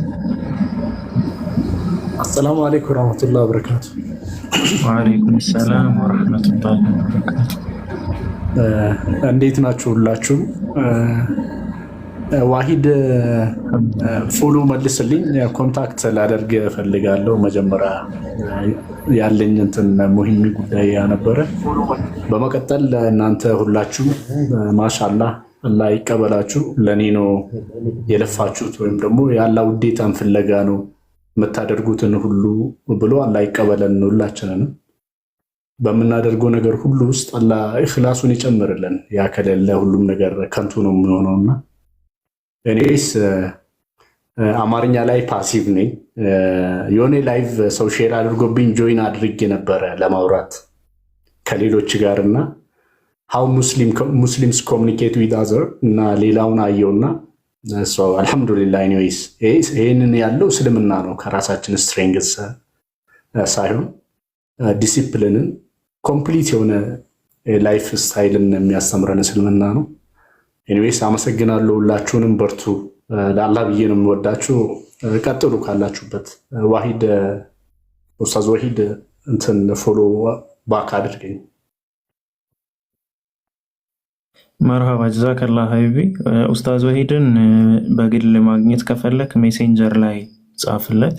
አሰላሙ አለይኩም ወራህመቱላሂ ወበረካቱ። ወአለይኩም ሰላም ወራህመቱላሂ ወበረካቱ። እንዴት ናችሁ ሁላችሁም? ዋሂድ ፎሎ መልስልኝ። ኮንታክት ላደርግ ፈልጋለሁ። መጀመሪያ ያለኝ እንትን ሙሂም ጉዳይ ነበረ። በመቀጠል እናንተ ሁላችሁም ማሻአላህ አላህ ይቀበላችሁ። ለኔ ነው የለፋችሁት ወይም ደግሞ የአላህ ውዴታን ፍለጋ ነው የምታደርጉትን ሁሉ ብሎ አላህ ይቀበለን ሁላችንንም። በምናደርገው ነገር ሁሉ ውስጥ አላህ ኢኽላሱን ይጨምርልን። ያ ከሌለ ሁሉም ነገር ከንቱ ነው የሚሆነውና እኔስ አማርኛ ላይ ፓሲቭ ነኝ። የሆነ ላይቭ ሰው ሼር አድርጎብኝ ጆይን አድርጌ ነበረ ለማውራት ከሌሎች ጋርና how Muslims communicate with other እና ሌላውን አየውና አልሐምዱሊላህ ኤኒዌይስ ይሄንን ያለው እስልምና ነው ከራሳችን ስትሬንግስ ሳይሆን ዲሲፕሊንን ኮምፕሊት የሆነ ላይፍ ስታይልን የሚያስተምረን እስልምና ነው። ኤኒዌይስ አመሰግናለሁ። ሁላችሁንም በርቱ። ለአላህ ብዬ ነው የምወዳችሁ። ቀጥሉ ካላችሁበት። ዋሂድ ኡስታዝ ዋሂድ እንትን ፎሎ ባክ አድርገኝ። መርሃባ ጀዛከላህ ሀቢቢ። ኡስታዝ ወሂድን በግል ማግኘት ከፈለክ ሜሴንጀር ላይ ጻፍለት።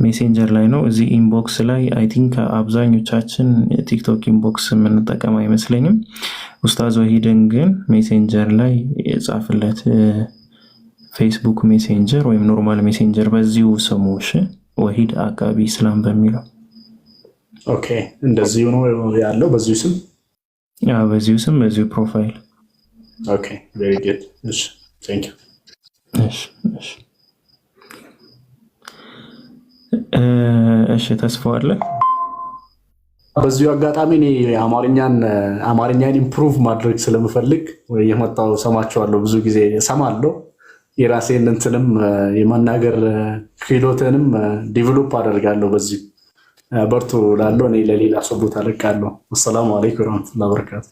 ሜሴንጀር ላይ ነው፣ እዚህ ኢንቦክስ ላይ አይ ቲንክ አብዛኞቻችን ቲክቶክ ኢንቦክስ የምንጠቀም አይመስለኝም። ኡስታዝ ወሂድን ግን ሜሴንጀር ላይ ጻፍለት፣ ፌስቡክ ሜሴንጀር ወይም ኖርማል ሜሴንጀር በዚሁ ስሙ ወሂድ አቃቢ ኢስላም በሚለው። ኦኬ እንደዚሁ ነው ያለው በዚሁ ስም? አዎ በዚሁ ስም በዚሁ ፕሮፋይል። ኦኬ ቬሪ ጉድ። እሺ ቴንክ ዩ። እሺ ተስፋው አለ። በዚሁ አጋጣሚ እኔ አማርኛን ኢምፕሩቭ ማድረግ ስለምፈልግ የመጣው ሰማቸዋለሁ፣ ብዙ ጊዜ ሰማለሁ። የራሴን እንትንም የመናገር ክህሎትንም ዲቨሎፕ አደርጋለሁ። በዚህ በርቱ ላለው እኔ ለሌላ ሰው ቦታ ለቃለሁ። አሰላሙ አለይኩም ወራህመቱላሂ ወበረካቱ።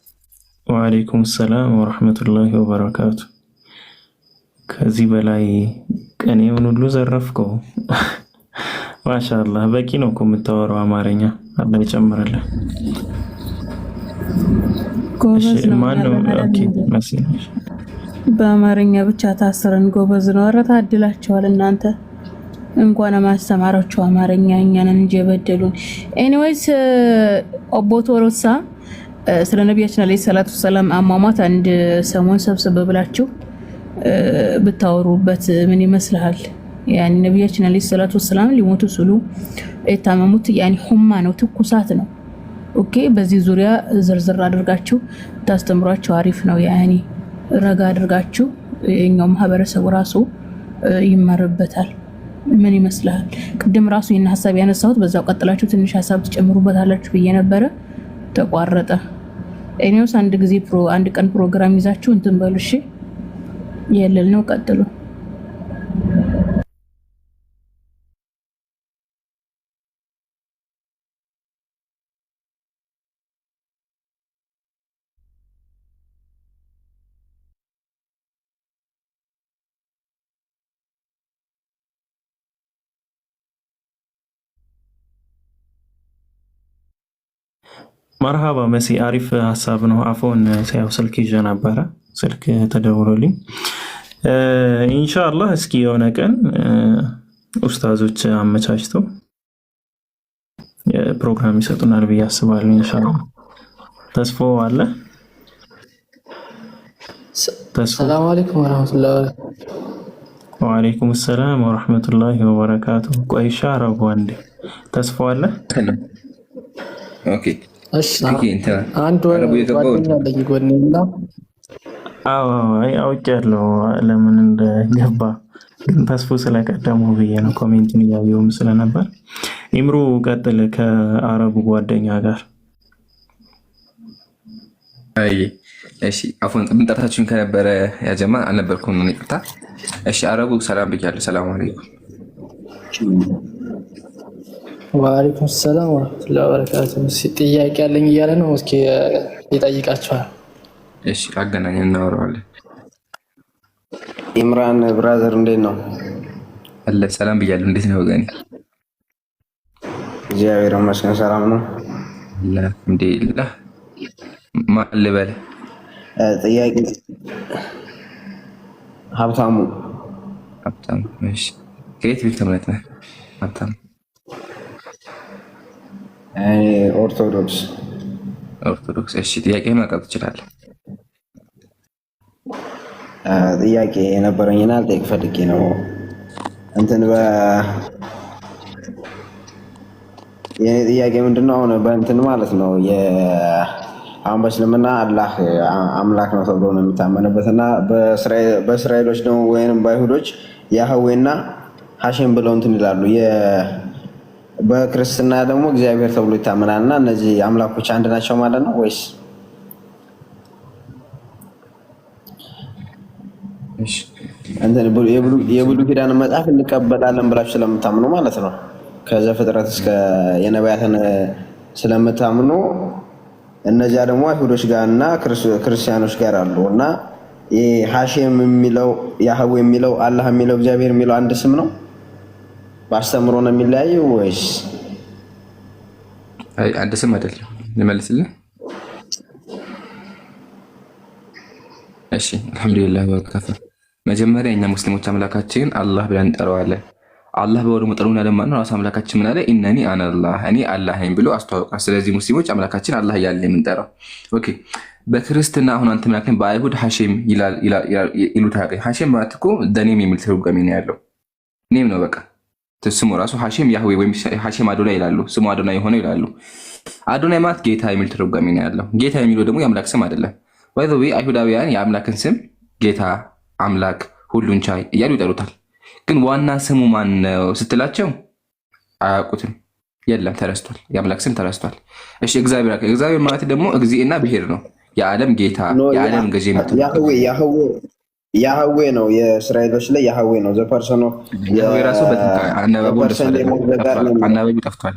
ወአለይኩም ሰላም ወራህመቱላሂ ወበረካቱ። ከዚህ በላይ ቀኔውን ሁሉ ዘረፍከው። ማሻአላህ በቂ ነው እኮ የምታወራው አማርኛ። አላህ ይጨምርልህ። ጎበዝ ነው። ኦኬ መስሎኝ በአማርኛ ብቻ ታስረን ጎበዝ ነው። ኧረ ታድላችኋል እናንተ። እንኳን ማስተማራችሁ አማርኛ እኛን እንጂ የበደሉን። ኤኒዌይስ ኦቦቶ ሮሳ ስለ ነብያችን አለይሂ ሰላቱ ሰላም አሟሟት አንድ ሰሞን ሰብስበ ብላችሁ ብታወሩበት ምን ይመስልሃል? ያኒ ነብያችን አለይሂ ሰላቱ ሰላም ሊሞቱ ሲሉ የታመሙት ያኒ ሁማ ነው፣ ትኩሳት ነው። ኦኬ በዚህ ዙሪያ ዝርዝር አድርጋችሁ ታስተምሯቸው አሪፍ ነው። ያኒ ረጋ አድርጋችሁ የኛው ማህበረሰቡ ራሱ ይማርበታል። ምን ይመስልሃል? ቅድም ራሱ ይሄን ሐሳብ ያነሳሁት በዛው ቀጥላችሁ ትንሽ ሐሳብ ትጨምሩበታላችሁ ብዬ ነበረ፣ ተቋረጠ። እኔውስ አንድ ቀን ፕሮግራም ይዛችሁ እንትን በሉ እሺ። የለል ነው ቀጥሉ። መርሃባ መሲ፣ አሪፍ ሀሳብ ነው። አፎን ሳይው ስልክ ይዤ ነበረ፣ ስልክ ተደውሎልኝ ኢንሻአላህ እስኪ የሆነ ቀን ኡስታዞች አመቻችተው ፕሮግራም ይሰጡናል ብዬ አስባለሁ። ኢንሻአላህ ተስፋው አለ። ሰላም አለይኩም ወራህመቱላሂ ወአለይኩም ሰላም ወራህመቱላሂ ወበረካቱ። ቆይሻ አረቡ አንዴ ተስፋው አለ። ኦኬ እሺ አንድ ጓደኛ አለኝ ጎኔና አውቄያለሁ ለምን እንደገባ ግን ተስፎ ስለቀደመው ብዬ ነው ኮሜንትን እያየሁም ስለነበር። ኢምሩ ቀጥል ከአረቡ ጓደኛ ጋር። አይ እሺ አፎን ጥምጣታችን ከነበረ ያጀማ አልነበርኩም ነው ይቅርታ። እሺ አረቡ ሰላም ብያለሁ። ሰላም አለይኩም። ወአለይኩም ሰላም ወራህመቱላሂ ወበረካቱ። ጥያቄ ያለኝ እያለ ነው። እስኪ ይጠይቃችኋል። እሺ አገናኝ እናወራዋለን። ኢምራን ብራዘር እንዴት ነው? አለ ሰላም ብያለሁ። እንዴት ነው ወገኔ? እግዚአብሔር ይመስገን ሰላም ነው። አልሐምዱሊላህ። ማን ልበል? ጥያቄ ሀብታሙ። እሺ ከየት ቤተ እምነት ነህ ሀብታሙ? ኦርቶዶክስ። እሺ ጥያቄ ማቅረብ ትችላለህ። ጥያቄ ነበረኝና ልጠይቅ ፈልጌ ነው። እንትን የኔ ጥያቄ ምንድነው? አሁን በእንትን ማለት ነው አሁን በእስልምና አላህ አምላክ ነው ተብሎ ነው የሚታመንበት እና በእስራኤሎች ደግሞ ወይንም በአይሁዶች ያህዌና ሐሼም ብለው እንትን ይላሉ። በክርስትና ደግሞ እግዚአብሔር ተብሎ ይታመናል እና እነዚህ አምላኮች አንድ ናቸው ማለት ነው ወይስ? የብሉይ ኪዳን መጽሐፍ እንቀበላለን ብላችሁ ስለምታምኑ ማለት ነው ከዘፍጥረት እስከ የነቢያትን ስለምታምኑ እነዚያ ደግሞ አይሁዶች ጋር እና ክርስቲያኖች ጋር አሉ እና ሐሼም የሚለው ያህዌ የሚለው አላህ የሚለው እግዚአብሔር የሚለው አንድ ስም ነው? በአስተምሮ ነው የሚለያየው ወይስ? አይ አንድ ስም አይደለም። ልመልስልህ? እሺ አልሐምዱሊላህ ወከፈ። መጀመሪያ እኛ ሙስሊሞች አምላካችን አላህ ብለን እንጠራዋለን። አላህ በወሩ መጠሩና ለማን ነው? ራሱ አምላካችን ምን አለ? ኢነኒ አነ አላህ እኔ አላህ ነኝ ብሎ አስተዋውቋል። ስለዚህ ሙስሊሞች አምላካችን አላህ እያልን የምንጠራው። ኦኬ በክርስትና አሁን አንተ ምናምን በአይሁድ ሐሼም ይሉታል። ሐሼም ማለት እኮ ደኔም የሚል ትርጓሜ ነው ያለው። ኔም ነው በቃ ስሙ ራሱ ሐሼም ያህዌ ወይም ሐሼም አዶናይ ይላሉ። ስሙ አዶናይ የሆነው ይላሉ። አዶናይ ማለት ጌታ የሚል ትርጓሜ ነው ያለው። ጌታ የሚለው ደግሞ የአምላክ ስም አይደለም። ባይ ዘ ዌይ አይሁዳውያን የአምላክን ስም ጌታ፣ አምላክ፣ ሁሉን ቻይ እያሉ ይጠሩታል። ግን ዋና ስሙ ማን ነው ስትላቸው አያውቁትም። የለም ተረስቷል። የአምላክ ስም ተረስቷል። እሺ እግዚአብሔር ማለት ደግሞ እግዚእና ብሔር ነው። የዓለም ጌታ፣ የዓለም ገዢ ያህዌ ነው። የእስራኤሎች ላይ ያህዌ ነው። ዘፐርሰን ነው ያህዌ ራሱ አናባቢ ጠፍቷል።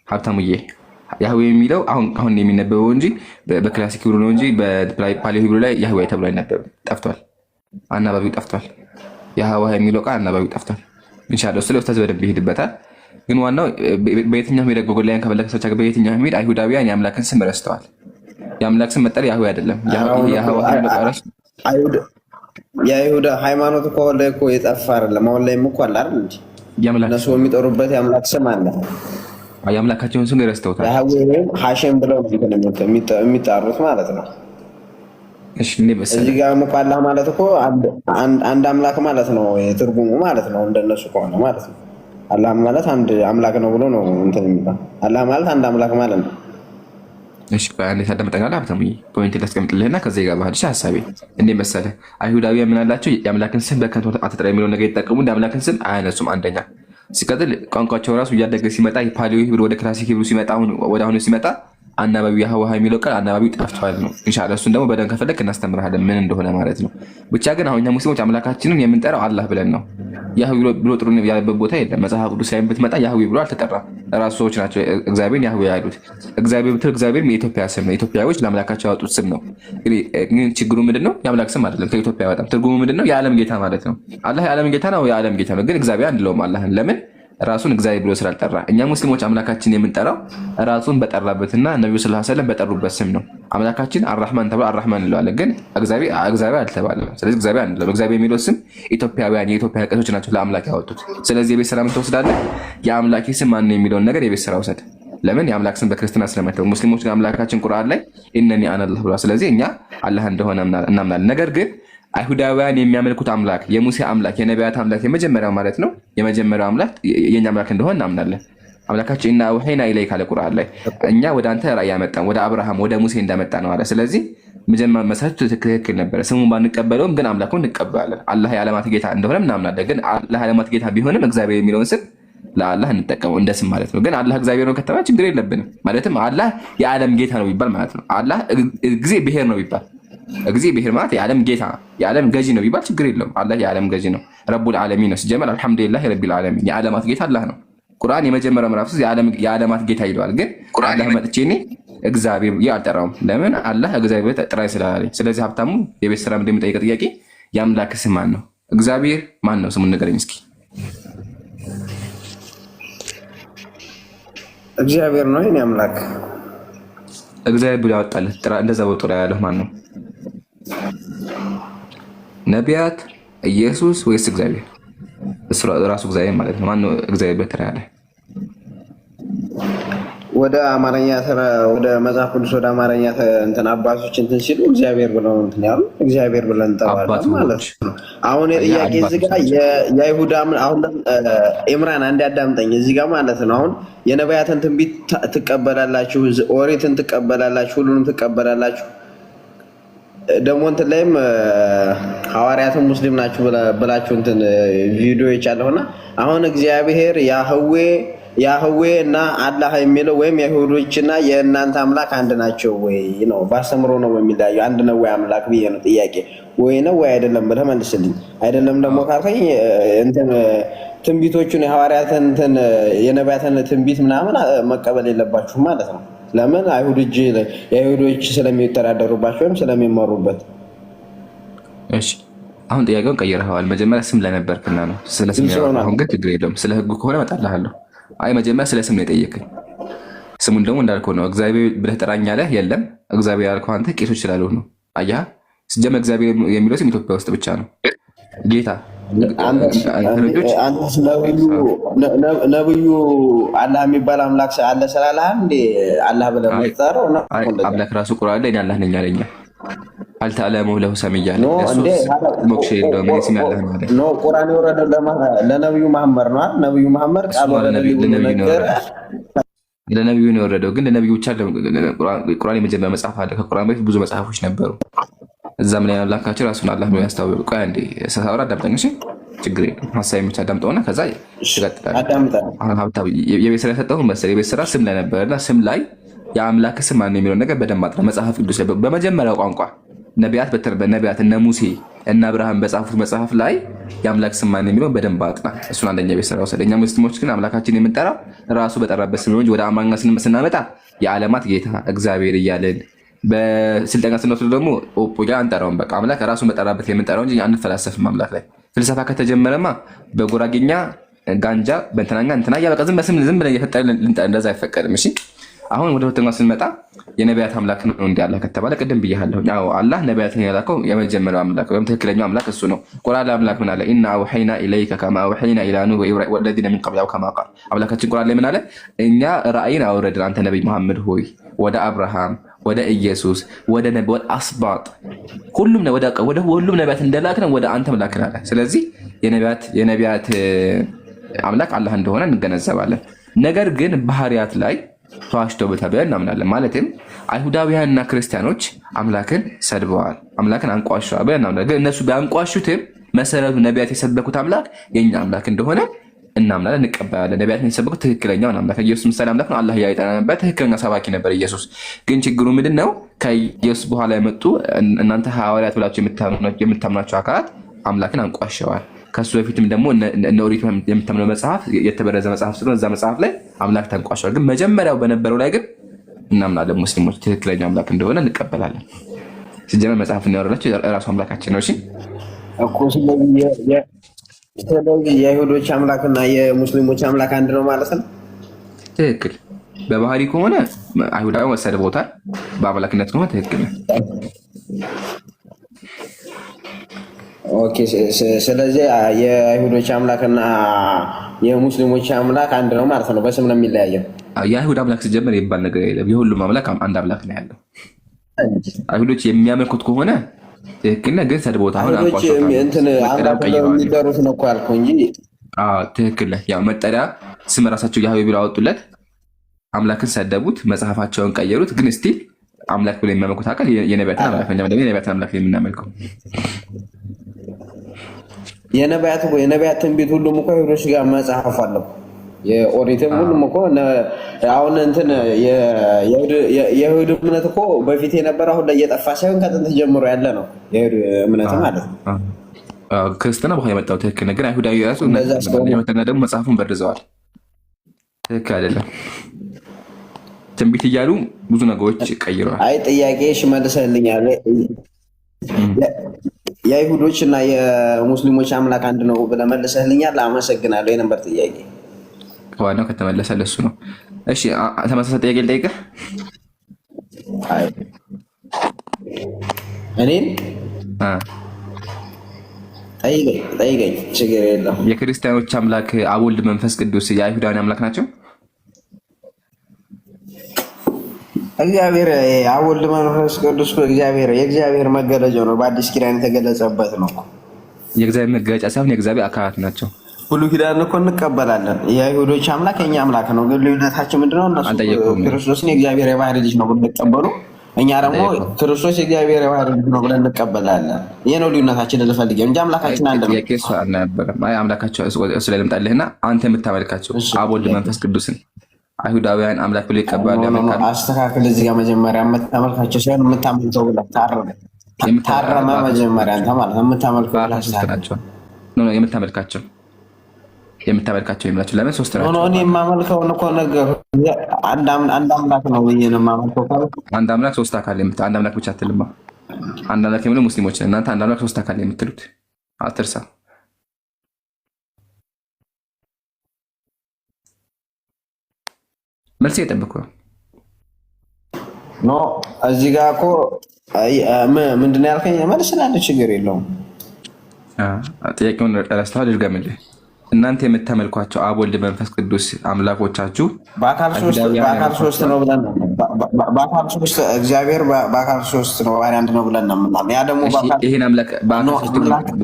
ሀብታሙዬ ያህዌ የሚለው አሁን የሚነበበው እንጂ በክላሲክ ሂብሩ ነው እንጂ በፓሊዮ ሂብሩ ላይ ያህዌ ተብሎ አይነበብም። ጠፍቷል። አናባቢው ጠፍቷል። ያህዌ የሚለው ቃል አናባቢው ጠፍቷል። ኢንሻአላህ ስለ ኡስታዝ በደንብ ይሄድበታል። ግን ዋናው በየትኛው ሄደ ጎጎላያን ከፈለከ ሰዎች ጋር በየትኛው ሄድ አይሁዳውያን የአምላክን ስም ረስተዋል። የአምላክ ስም መጠሪያ ያህዌ አይደለም። የአይሁዳ ሃይማኖት እኮ ላይ እኮ የጠፋ አይደለም። አሁን ላይም እኮ አለ አይደል እንዴ? እነሱ የሚጠሩበት የአምላክ ስም አለ። የአምላካቸውን ስም ረስተውታል። ያህዌ ወይም ሐሼም ብለው የሚጣሩት ማለት ነው። እሺ እዚህ ጋር እኮ አላህ ማለት እኮ አንድ አምላክ ማለት ነው ትርጉሙ ማለት ነው። እንደነሱ ከሆነ ማለት ነው አላህ ማለት አንድ አምላክ ነው ብሎ ነው እንትን የሚባል። አላህ ማለት አንድ አምላክ ማለት ነው። እሺ ባንዴ ታደምጠኛለህ? ሀብታሙ ፖይንት ላስቀምጥልህና ከዚህ ጋር ባህልሽ ሐሳቤ እንዴ መሰለህ። አይሁዳውያን ምን አላቸው? የአምላክን ስም በከንቱ አትጥራ የሚለውን ነገር ይጠቀሙ። እንደ አምላክን ስም አያነሱም። አንደኛ ሲቀጥል ቋንቋቸው ራሱ እያደገ ሲመጣ የፓሊዮ ሂብሩ ወደ ክላሲክ ሂብሩ ሲመጣ ወደ አሁኑ ሲመጣ አናባቢው ያህዌ የሚለው ቃል አናባቢው ጠፍቷል ነው። ኢንሻአላህ እሱን ደግሞ በደንብ ከፈለክ እናስተምርሃለን ምን እንደሆነ ማለት ነው። ብቻ ግን አሁን እኛ ሙስሊሞች አምላካችንን የምንጠራው አላህ ብለን ነው። ያህዌ ብሎ ጥሩ ያለበት ቦታ የለም። መጽሐፍ ቅዱስ ላይ ብትመጣ ያህዌ ብሎ አልተጠራም። ራሱ ሰዎች ናቸው እግዚአብሔርን ያህዌ ያሉት። እግዚአብሔርም የኢትዮጵያ ስም ነው። ኢትዮጵያዎች ለአምላካቸው ያወጡት ስም ነው። ግን ችግሩ ምንድነው? የአምላክ ስም አይደለም። ከኢትዮጵያ አይወጣም። ትርጉሙ ምንድነው? የዓለም ጌታ ማለት ነው። አላህ የዓለም ጌታ ነው። የዓለም ጌታ ነው። ግን እግዚአብሔር አንድለውም አላህን ለምን? ራሱን እግዚአብሔር ብሎ ስላልጠራ። እኛ ሙስሊሞች አምላካችን የምንጠራው ራሱን በጠራበትና ነብዩ ሰለላሁ ዐለይሂ ወሰለም በጠሩበት ስም ነው። አምላካችን አርራህማን ተብሎ አርራህማን እንለዋለን፣ ግን እግዚአብሔር አልተባለም። ስለዚህ እግዚአብሔር አንልም። እግዚአብሔር የሚለው ስም ኢትዮጵያውያን የኢትዮጵያ ቀሶች ናቸው ለአምላክ ያወጡት። ስለዚህ የቤት ስራ ምን ትወስዳለህ? የአምላክ ስም ማን ነው የሚለውን ነገር የቤት ስራ ውሰድ። ለምን? የአምላክ ስም በክርስትና ስለማይታወቅ ሙስሊሞች ግን አምላካችን ቁርአን ላይ ኢነኒ አነ አላህ ብሏል። ስለዚህ እኛ አላህ እንደሆነ እናምናለን። ነገር ግን አይሁዳውያን የሚያመልኩት አምላክ የሙሴ አምላክ የነቢያት አምላክ የመጀመሪያው ማለት ነው። የመጀመሪያው አምላክ የኛ አምላክ እንደሆነ እናምናለን። አምላካችን እና ወሐይና ኢለይከ አለ ቁርአን ላይ እኛ ወደ አንተ ራእይ ያመጣን ወደ አብርሃም ወደ ሙሴ እንዳመጣ ነው አለ። ስለዚህ መጀመሪያ መሰረቱ ትክክል ነበረ። ስሙን ባንቀበለውም ግን አምላኩን እንቀበላለን። አላህ የዓለማት ጌታ እንደሆነ እናምናለን። ግን አላህ የዓለማት ጌታ ቢሆንም እግዚአብሔር የሚለውን ስም ለአላህ እንጠቀመው እንደ ስም ማለት ነው። ግን አላህ እግዚአብሔር ነው ከተባለ ችግር የለብንም። ማለትም አላህ የዓለም ጌታ ነው ቢባል ማለት ነው። አላህ ጊዜ ብሔር ነው ቢባል ጊዜ ብሔር ማለት የዓለም ጌታ የዓለም ገዢ ነው ቢባል ችግር የለውም። አላህ የዓለም ገዢ ነው። ረቡል ዓለሚን ነው። ሲጀመር አልሐምዱሊላህ ረቢል ዓለሚን የዓለማት ጌታ አላህ ነው። ቁርአን የመጀመሪያው ምዕራፍ የዓለማት ጌታ ይለዋል። ግን አላህ መጥቼ እኔ እግዚአብሔር ብዬ አልጠራውም። ለምን? አላህ እግዚአብሔር ጥራኝ ስላለኝ። ስለዚህ ሀብታሙ የቤት ስራ እንደሚጠይቀው ጥያቄ የአምላክ ስም ማን ነው? እግዚአብሔር ማን ነው? ስሙን ንገረኝ እስኪ። እግዚአብሔር ነው የኔ አምላክ። እግዚአብሔር ብሎ ያወጣለት ጥራ እንደዛ ወጥቶ ያለው ማን ነው? ነቢያት፣ ኢየሱስ ወይስ እግዚአብሔር? ራሱ እግዚአብሔር ማለት ነው። ማነው እግዚአብሔር በተራ ያለ? ወደ አማርኛ ወደ መጽሐፍ ቅዱስ ወደ አማርኛ እንትን አባቶች እንትን ሲሉ እግዚአብሔር ብለው እንትን ያሉ እግዚአብሔር ብለን እንጠራዋለን ማለት ነው። አሁን የጥያቄ እዚህ ጋር የይሁዳ አሁን ኢምራን አንድ ያዳምጠኝ እዚህ ጋር ማለት ነው። አሁን የነቢያትን ትንቢት ትቀበላላችሁ፣ ኦሪትን ትቀበላላችሁ፣ ሁሉንም ትቀበላላችሁ። ደግሞ እንትን ላይም ሐዋርያትን ሙስሊም ናችሁ ብላችሁ እንትን ቪዲዮ ይቻለውና አሁን እግዚአብሔር ያህዌ እና አላህ የሚለው ወይም የይሁዶችና የእናንተ አምላክ አንድ ናቸው ወይ ነው? ባስተምሮ ነው የሚለያዩ? አንድ ነው ወይ አምላክ ብዬ ነው ጥያቄ። ወይ ነው ወይ አይደለም ብለህ መልስልኝ። አይደለም ደግሞ ካልከኝ እንትን ትንቢቶቹን የሐዋርያትን እንትን የነቢያትን ትንቢት ምናምን መቀበል የለባችሁም ማለት ነው። ለምን? የአይሁዶች ስለሚተዳደሩባቸው ወይም ስለሚመሩበት። እሺ አሁን ጥያቄውን ቀይረኸዋል። መጀመሪያ ስም ለነበርክና ነው ስለ ስም ያወራው። አሁን ግን ችግር የለውም። ስለ ህጉ ከሆነ እመጣልሃለሁ። አይ መጀመሪያ ስለ ስም ነው የጠየቀኝ። ስሙን ደግሞ እንዳልከው ነው። እግዚአብሔር ብለህ ጠራኝ አለህ። የለም እግዚአብሔር ያልከው አንተ ቄሶች ስላልሆኑ ነው። አየህ፣ ሲጀመር እግዚአብሔር የሚለው ስም ኢትዮጵያ ውስጥ ብቻ ነው። ጌታ ነብዩ አላህ የሚባል አምላክ አለ ስላለህ እንዴ አላህ ብለህ የምትጠራው? አምላክ ራሱ ቁርአን ላይ አላህ ነኝ አለኝ። አልተዓለሙ ለሁ ሰሚያ ሞክሼ የለውም እኔ ስም ያለህ ማለት ነው። ቁርአን የወረደው ለነብዩ መሐመድ ነው አይደል? ነብዩ መሐመድ ቃል ወረደልኝ ለነብዩ ነው የወረደው። ግን ለነብዩ ብቻ ቁርአን የመጀመሪያ መጽሐፍ አለ። ከቁርአን በፊት ብዙ መጽሐፎች ነበሩ። እዛም ላይ አምላካቸው ራሱን አላህ ነው ያስታወቀው። ቆይ አንዴ ሳወራ አዳምጠኝ እሺ። ችግር የለም ሀሳቤን ብቻ አዳምጠውና ከዛ ትቀጥላለህ። አሁን ሀብታው የቤት ስራ የሰጠሁህ መሰለህ። የቤት ስራ ስም ላይ ነበርና ስም ላይ የአምላክ ስም ማነው የሚለውን ነገር በደንብ አጥና። መጽሐፍ ቅዱስ ላይ በመጀመሪያው ቋንቋ ነቢያት እነ ሙሴ እና አብርሃም በጻፉት መጽሐፍ ላይ የአምላክ ስም ማነው የሚለውን በደንብ አጥና። እሱን አንደኛ ቤት ስራ ወሰደ። እኛ ሙስሊሞች ግን አምላካችን የምንጠራው ራሱ በጠራበት ስም ነው እንጂ ወደ አማርኛ ስናመጣ የዓለማት ጌታ እግዚአብሔር እያለን በስልጠና ስንወስድ ደግሞ ኦፖያ አንጠራውም። በቃ አምላክ ራሱን በጠራበት የምንጠራው እንጂ አንፈላሰፍም። አምላክ ላይ ፍልሰፋ ከተጀመረማ በጉራጌኛ ጋንጃ በእንትናኛ እንትና እያበቃ ዝም ብለን እየፈጠርን እንደዛ አይፈቀድም። እሺ አሁን ወደ ሁለተኛው ስንመጣ የነቢያት አምላክ ነው እንዲ አላህ ከተባለ ቅድም ብያለሁ። ያው አላህ ነቢያትን ያላከው የመጀመሪያው አምላክ ወይም ትክክለኛው አምላክ እሱ ነው። ቁርአን ላይ አምላክ ምን አለ? ኢና አውሐይና ኢለይከ ከማ አውሐይና ኢላ ኑህ ወለዚነ ሚን ቀብሊሂ ከማ ቃል። አምላካችን ቁርአን ላይ ምን አለ? እኛ ራእይን አውረድን አንተ ነብይ መሐመድ ሆይ ወደ አብርሃም፣ ወደ ኢየሱስ፣ ወደ አስባጥ ሁሉም ነቢያት እንደላክን ወደ አንተም ላክን አለ። ስለዚህ የነቢያት አምላክ አላህ እንደሆነ እንገነዘባለን። ነገር ግን ባህሪያት ላይ ተዋሽተውበታል ብለን እናምናለን። ማለትም አይሁዳውያንና ክርስቲያኖች አምላክን ሰድበዋል፣ አምላክን አንቋሸዋል ብለን እናምናለን። ግን እነሱ ቢያንቋሹትም መሰረቱ ነቢያት የሰበኩት አምላክ የኛ አምላክ እንደሆነ እናምናለን፣ እንቀበላለን። ነቢያትን የሰበኩት ትክክለኛውን አምላክ ኢየሱስ ምሳሌ አምላክ ነው። አላህ ያይጠና ነበር፣ ትክክለኛ ሰባኪ ነበር ኢየሱስ። ግን ችግሩ ምንድን ነው? ከኢየሱስ በኋላ የመጡ እናንተ ሐዋርያት ብላችሁ የምታምናቸው አካላት አምላክን አንቋሸዋል። ከሱ በፊትም ደግሞ እነ ኦሪት የምታምነው መጽሐፍ የተበረዘ መጽሐፍ ስለሆነ እዛ መጽሐፍ ላይ አምላክ ተንቋሸዋል። ግን መጀመሪያው በነበረው ላይ ግን እናምናለን። ሙስሊሞች ትክክለኛ አምላክ እንደሆነ እንቀበላለን። ሲጀመር መጽሐፍ እናወራላችሁ እራሱ አምላካችን ነው። እሺ እኮ ስለዚህ የይሁዶች አምላክና የሙስሊሞች አምላክ አንድ ነው ማለት ነው። ትክክል። በባህሪ ከሆነ አይሁዳውያን ወሰድበውታል፣ በአምላክነት ከሆነ ትክክል ነው። ኦኬ። ስለዚህ የአይሁዶች አምላክና የሙስሊሞች አምላክ አንድ ነው ማለት ነው። በስም ነው የሚለያየው። የአይሁድ አምላክ ሲጀመር የሚባል ነገር የለም። የሁሉም አምላክ አንድ አምላክ ነው ያለው። አይሁዶች የሚያመልኩት ከሆነ ትክክል ነህ፣ ግን ሰድቦታ አሁን የሚጠሩት ነው እኮ ያልከው እንጂ ትክክል ነህ። ያው መጠሪያ ስም ራሳቸው ያህዌ ብለው አወጡለት፣ አምላክን ሰደቡት፣ መጽሐፋቸውን ቀየሩት። ግን ስቲል አምላክ ብለው የሚያመልኩት አካል የነቢያትን አምላክ ነው። ደግሞ የነቢያትን አምላክ የምናመልከው የነቢያት ትንቢት ሁሉም እኮ አይሁዶች ጋር መጽሐፍ አለው። የኦሪትም ሁሉም እኮ አሁን እንትን የይሁድ እምነት እኮ በፊት የነበረ አሁን ላይ እየጠፋ ሳይሆን ከጥንት ጀምሮ ያለ ነው የይሁድ እምነት ማለት ነው። ክርስትና በኋላ የመጣው ትክክል ነው። ግን አይሁዳዊ ራሱ መተና ደግሞ መጽሐፉን በርዘዋል። ትክክል አይደለም። ትንቢት እያሉ ብዙ ነገሮች ቀይረዋል። አይ ጥያቄሽ መልሰልኛል። የአይሁዶች እና የሙስሊሞች አምላክ አንድ ነው ብለህ መልሰልኛል። አመሰግናለሁ። የነበር ጥያቄ ዋናው ከተመለሰ ለሱ ነው። እሺ ተመሳሳይ ጥያቄ ልጠይቅህ። እኔን ጠይቀኝ፣ ችግር የለም። የክርስቲያኖች አምላክ አብ ወልድ መንፈስ ቅዱስ የአይሁዳውያን አምላክ ናቸው? እግዚአብሔር አብ ወልድ መንፈስ ቅዱስ የእግዚአብሔር መገለጫው ነው። በአዲስ ኪዳን የተገለጸበት ነው። የእግዚአብሔር መገለጫ ሳይሆን የእግዚአብሔር አካላት ናቸው። ሁሉ ኪዳን እኮ እንቀበላለን። የአይሁዶች አምላክ የኛ አምላክ ነው። ግን ልዩነታችን ምንድነው? እነሱ ክርስቶስን የእግዚአብሔር የባህሪ ልጅ ነው ብለው እንቀበሉ፣ እኛ ደግሞ ክርስቶስ የእግዚአብሔር የባህሪ ልጅ ነው ብለን እንቀበላለን። ይሄ ነው ልዩነታችን። ልፈልግ እንጂ አምላካችን አንድ ነው። አምላካቸው ስለልምጣልህና አንተ የምታመልካቸው አብ ወልድ መንፈስ ቅዱስን አይሁዳውያን አምላክ ብለው ይቀበላሉ፣ ያመልካሉ። አስተካክል። እዚህ ጋር መጀመሪያ የምታመልካቸው ሳይሆን የምታመልከው ብለህ ታረመ። መጀመሪያ አንተ ማለት የምታመልከው ነው። የምታመልካቸው የሚላቸው ለምን ሶስት ናቸው? እኔ የማመልከውን እኮ ነገር አንድ አምላክ ነው ብዬ ነው የማመልከው። አንድ አምላክ ሶስት አካል አንድ አምላክ ብቻ አትልማ። አንድ አምላክ የሚሉ ሙስሊሞች እናንተ አንድ አምላክ ሶስት አካል የምትሉት አትርሳ። መልስ የጠብኩ ነው። እዚህ ጋር እኮ ምንድን ነው ያልከኝ? መልስ ስላለ ችግር የለውም። ጥያቄውን ረስተዋል። ድገምልህ። እናንተ የምታመልኳቸው አብ ወልድ መንፈስ ቅዱስ አምላኮቻችሁ በአካል ሶስት ነው ብለን እግዚአብሔር በአካል ሶስት ነው ባህሪ አንድ ነው ብለን ነው የምናምነው። ያ ደግሞ ይሄን አምላክ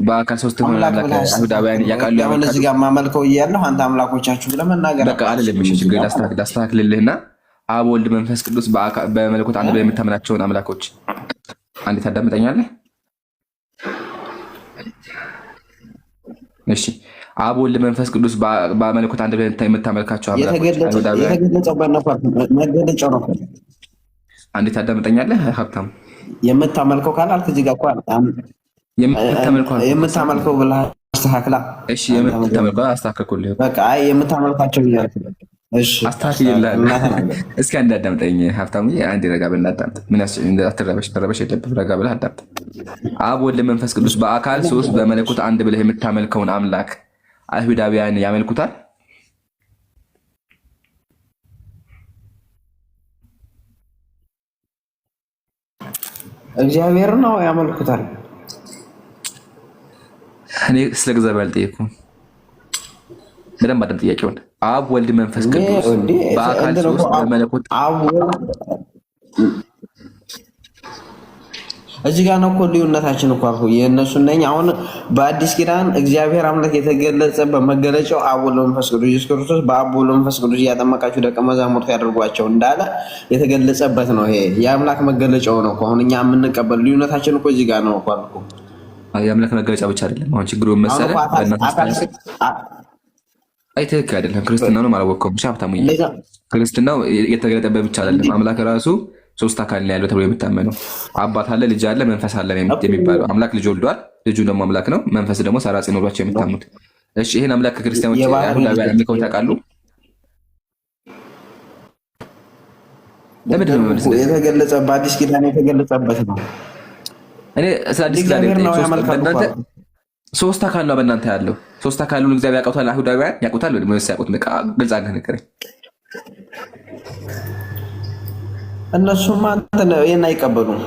በአካል ሶስት ሆነ አምላክ አይሁዳውያን ያውቃሉ። ያመልካሉ። እዚህ ጋር የማመልከው እያለሁ አንተ አምላኮቻችሁ ብለህ መናገር በቃ አይደለም። እሺ ችግር ላስተካክልልህና አብ ወልድ መንፈስ ቅዱስ በመለኮት አንድ ላይ የምታምናቸውን አምላኮች አንዴ ታዳምጠኛለህ? እሺ አብ ወልድ መንፈስ ቅዱስ በመለኮት አንድ ላይ የምታመልካቸው መገለጫው ነው። አንዴ ታዳምጠኛለህ? ሀብታሙ የምታመልከው ካላልክ እዚህ ጋር የምታመልከው ብለህ አስተካክላ። እሺ የምታመልከው አስተካክልኩልህ። በቃ አይ የምታመልካቸው እያልክ እሺ አስተካክልልህ። እስኪ አንዴ አዳምጠኝ ሀብታሙ፣ አንዴ ረጋ ብለህ አዳምጥ። ምን አትረበሽ የለብህም። ረጋ ብለህ አዳምጥ። አብ ወልድ መንፈስ ቅዱስ በአካል ሶስት በመለኮት አንድ ብለህ የምታመልከውን አምላክ አይሁዳውያን ያመልኩታል? እግዚአብሔር ነው ያመልኩታል። እኔ ስለ እግዚአብሔር አልጠየኩም። በደንብ አዳም ጥያቄውን። አብ ወልድ መንፈስ ቅዱስ በአካል ሶስት በመለኮት እዚህ ጋር ነው እኮ ልዩነታችን እኮ አልኩህ። የእነሱ ነኝ አሁን በአዲስ ኪዳን እግዚአብሔር አምላክ የተገለጸበት መገለጫው አብ ወልድ መንፈስ ቅዱስ ኢየሱስ ክርስቶስ በአብ ወልድ መንፈስ ቅዱስ እያጠመቃችሁ ደቀ መዛሙርት ያደርጓቸው እንዳለ የተገለጸበት ነው። ይሄ የአምላክ መገለጫው ነው እኮ አሁን እኛ የምንቀበል። ልዩነታችን እኮ እዚህ ጋር ነው እኮ አልኩህ። የአምላክ መገለጫ ብቻ አይደለም። አሁን ችግሩ መሰለህ አይ ትክክል አይደለም። ክርስትና ነው አላወቀውም። ብቻ ሀብታሙ ክርስትናው የተገለጠበት ብቻ አይደለም። አምላክ ራሱ ሶስት አካል ነው ያለው ተብሎ የሚታመነው። አባት አለ፣ ልጅ አለ፣ መንፈስ አለ የሚባለው። አምላክ ልጅ ወልዷል፣ ልጁ ደግሞ አምላክ ነው። መንፈስ ደግሞ ሰራጺ ነው ብላችሁ የምታምኑት። እሺ ይሄን አምላክ ክርስቲያኖች አይሁዳውያን አምልከው ያውቃሉ? ለምንድን ነው ማለት የተገለጸበት በአዲስ ኪዳን የተገለጸበት ነው። እኔ ስለ አዲስ ኪዳን እናንተ ሶስት አካል ነው በእናንተ ያለው። ሶስት አካሉን እግዚአብሔር ያውቃታል፣ አይሁዳውያን ያውቁታል ወይ ወይስ ያውቁት? በቃ ግልጽ አድርገህ ንገረኝ። እነሱማ ይሄን አይቀበሉም።